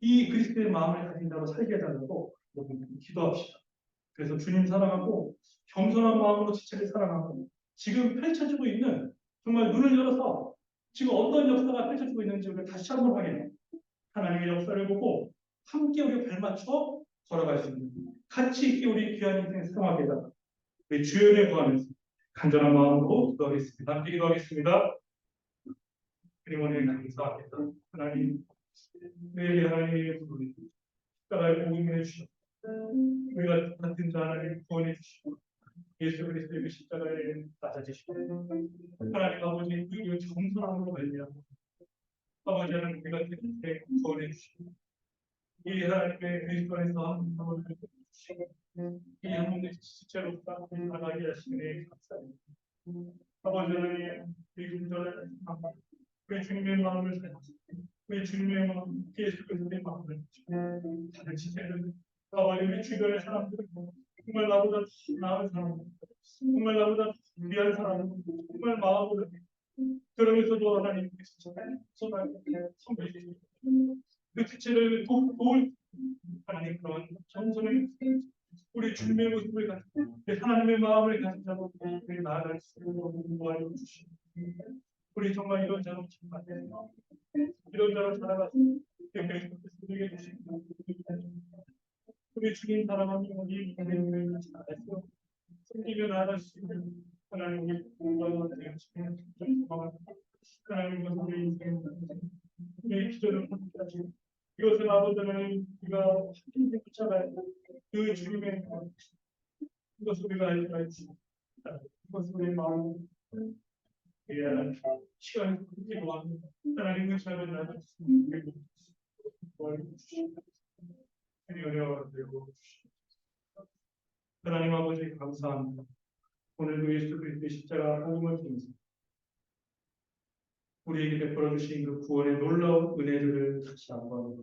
이 그리스도의 마음을 가진 자로 살게 해달라고 여러분 기도합시다. 그래서 주님 사랑하고 겸손한 마음으로 지체를 사랑하고 지금 펼쳐지고 있는 정말 눈을 열어서 지금 어떤 역사가 펼쳐지고 있는지 우리가 다시 한번 확인해요. 하나님의 역사를 보고 함께 우리 발맞춰 걸어갈 수 있는 같이 있게 우리 귀한 인생 생활하게 해달라. 우리 주연에 구하면서 간절한 마음으로 기도하겠습니다. 함께 기도하겠습니다. 그리고 오늘 감사합니다. 하나님, 내 하나님의 부르심, 십자가의 복음을 주시고 우리가 같은 자 하나님 구원해 주시고 예수 그리스도의 그 십자가에 낮아지시고 하나님 아버지 그 정선함으로 말미암아 아버지 하나님 우리가 그렇게 구원해 주시고 이 하나님의 그리스도 안에서 한 분을 주시고 이 한 분의 지체로 나가게 하시니 감사합니다. 아버지 하나님 이 군전을 우리 주님의 마음을 살리시고 우리 주님의 마음 예수 그리스도의 마음을 다들 지체를 아버지 우리 주변의 사람들 정말 나보다 나은 사람 정말 나보다 귀한 사람 정말 마음으로 그러면서도 하나님 정말 선배주시고 그 지체를 도울 하나님 그런 정성을 우리 주님의 모습을 가지고 하나님의 마음을 가진 자로 우리 나아갈 수 있도록 도와주시고 우리 정말 이런 자로 정말 이런 자로 살아가서 우리에게 주시고 우리 주님 사랑하는 우리 인생을 잘해서 숨기며 나아갈 수 있는 하나님의 공간을 되어주시는 하나님과 우리 인생 우리의 기도를 함께하시고 이것은 아버지 하나님 우리가 힘을 붙잡아야 그 주님의 이것을 우리가 알고 있습니다. 이것을 우리의 마음을 위한 시간을 기도하며 하나님의 삶을 나아가시는 도와주시옵소서. 어려워 되고 하나님 아버지 감사합니다. 오늘도 예수 그리스도의 십자가 복음을 통해서 우리에게 베풀어 주신 그 구원의 놀라운 은혜들을 다시 한번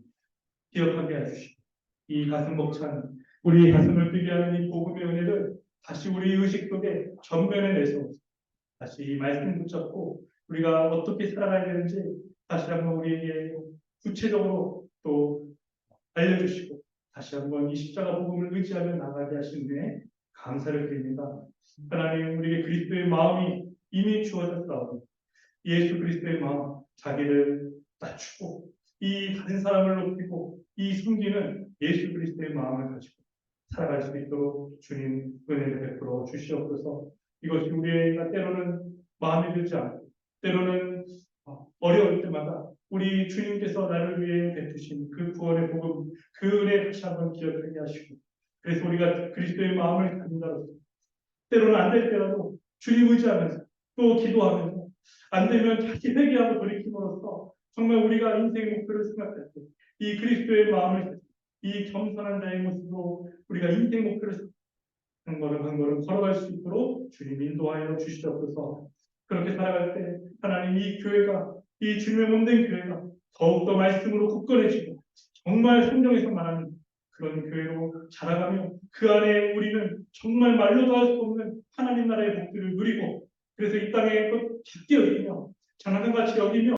기억하게 해주시고 이 가슴 벅찬 우리 가슴을 뛰게 하는 이 복음의 은혜를 다시 우리 의식 속에 전면에 내서 다시 이 말씀 붙잡고 우리가 어떻게 살아가야 되는지 다시 한번 우리에게 구체적으로 또 알려주시고 다시 한번 이 십자가 복음을 의지하며 나가게 하신 은혜에 감사를 드립니다. 하나님 우리에게 그리스도의 마음이 이미 주어졌사오니 예수 그리스도의 마음 자기를 낮추고 이 다른 사람을 높이고 이 숨기는 예수 그리스도의 마음을 가지고 살아갈 수 있도록 주님 은혜를 베풀어 주시옵소서. 이것이 우리가 때로는 마음에 들지 않고 때로는 어려울 때마다 우리 주님께서 나를 위해 베푸신 그 구원의 복음 그 은혜 다시 한번 기억하게 하시고 그래서 우리가 그리스도의 마음을 가진 자로서 때로는 안 될 때라도 주님 의지하면서 또 기도하면서 안 되면 다시 회개하고 돌이킴으로써 정말 우리가 인생의 목표를 생각할 때 이 그리스도의 마음을 이 겸손한 자의 모습으로 우리가 인생 목표를 한 걸음 한 걸음 걸어갈 수 있도록 주님 인도하여 주시옵소서. 그렇게 살아갈 때 하나님 이 교회가 이 주님의 몸된 교회가 더욱더 말씀으로 굳건해지고 정말 성경에서 말하는 그런 교회로 자라가며 그 안에 우리는 정말 말로도 할 수 없는 하나님 나라의 복들을 누리고 그래서 이 땅에 또 작게 여기며 장난감같이 여기며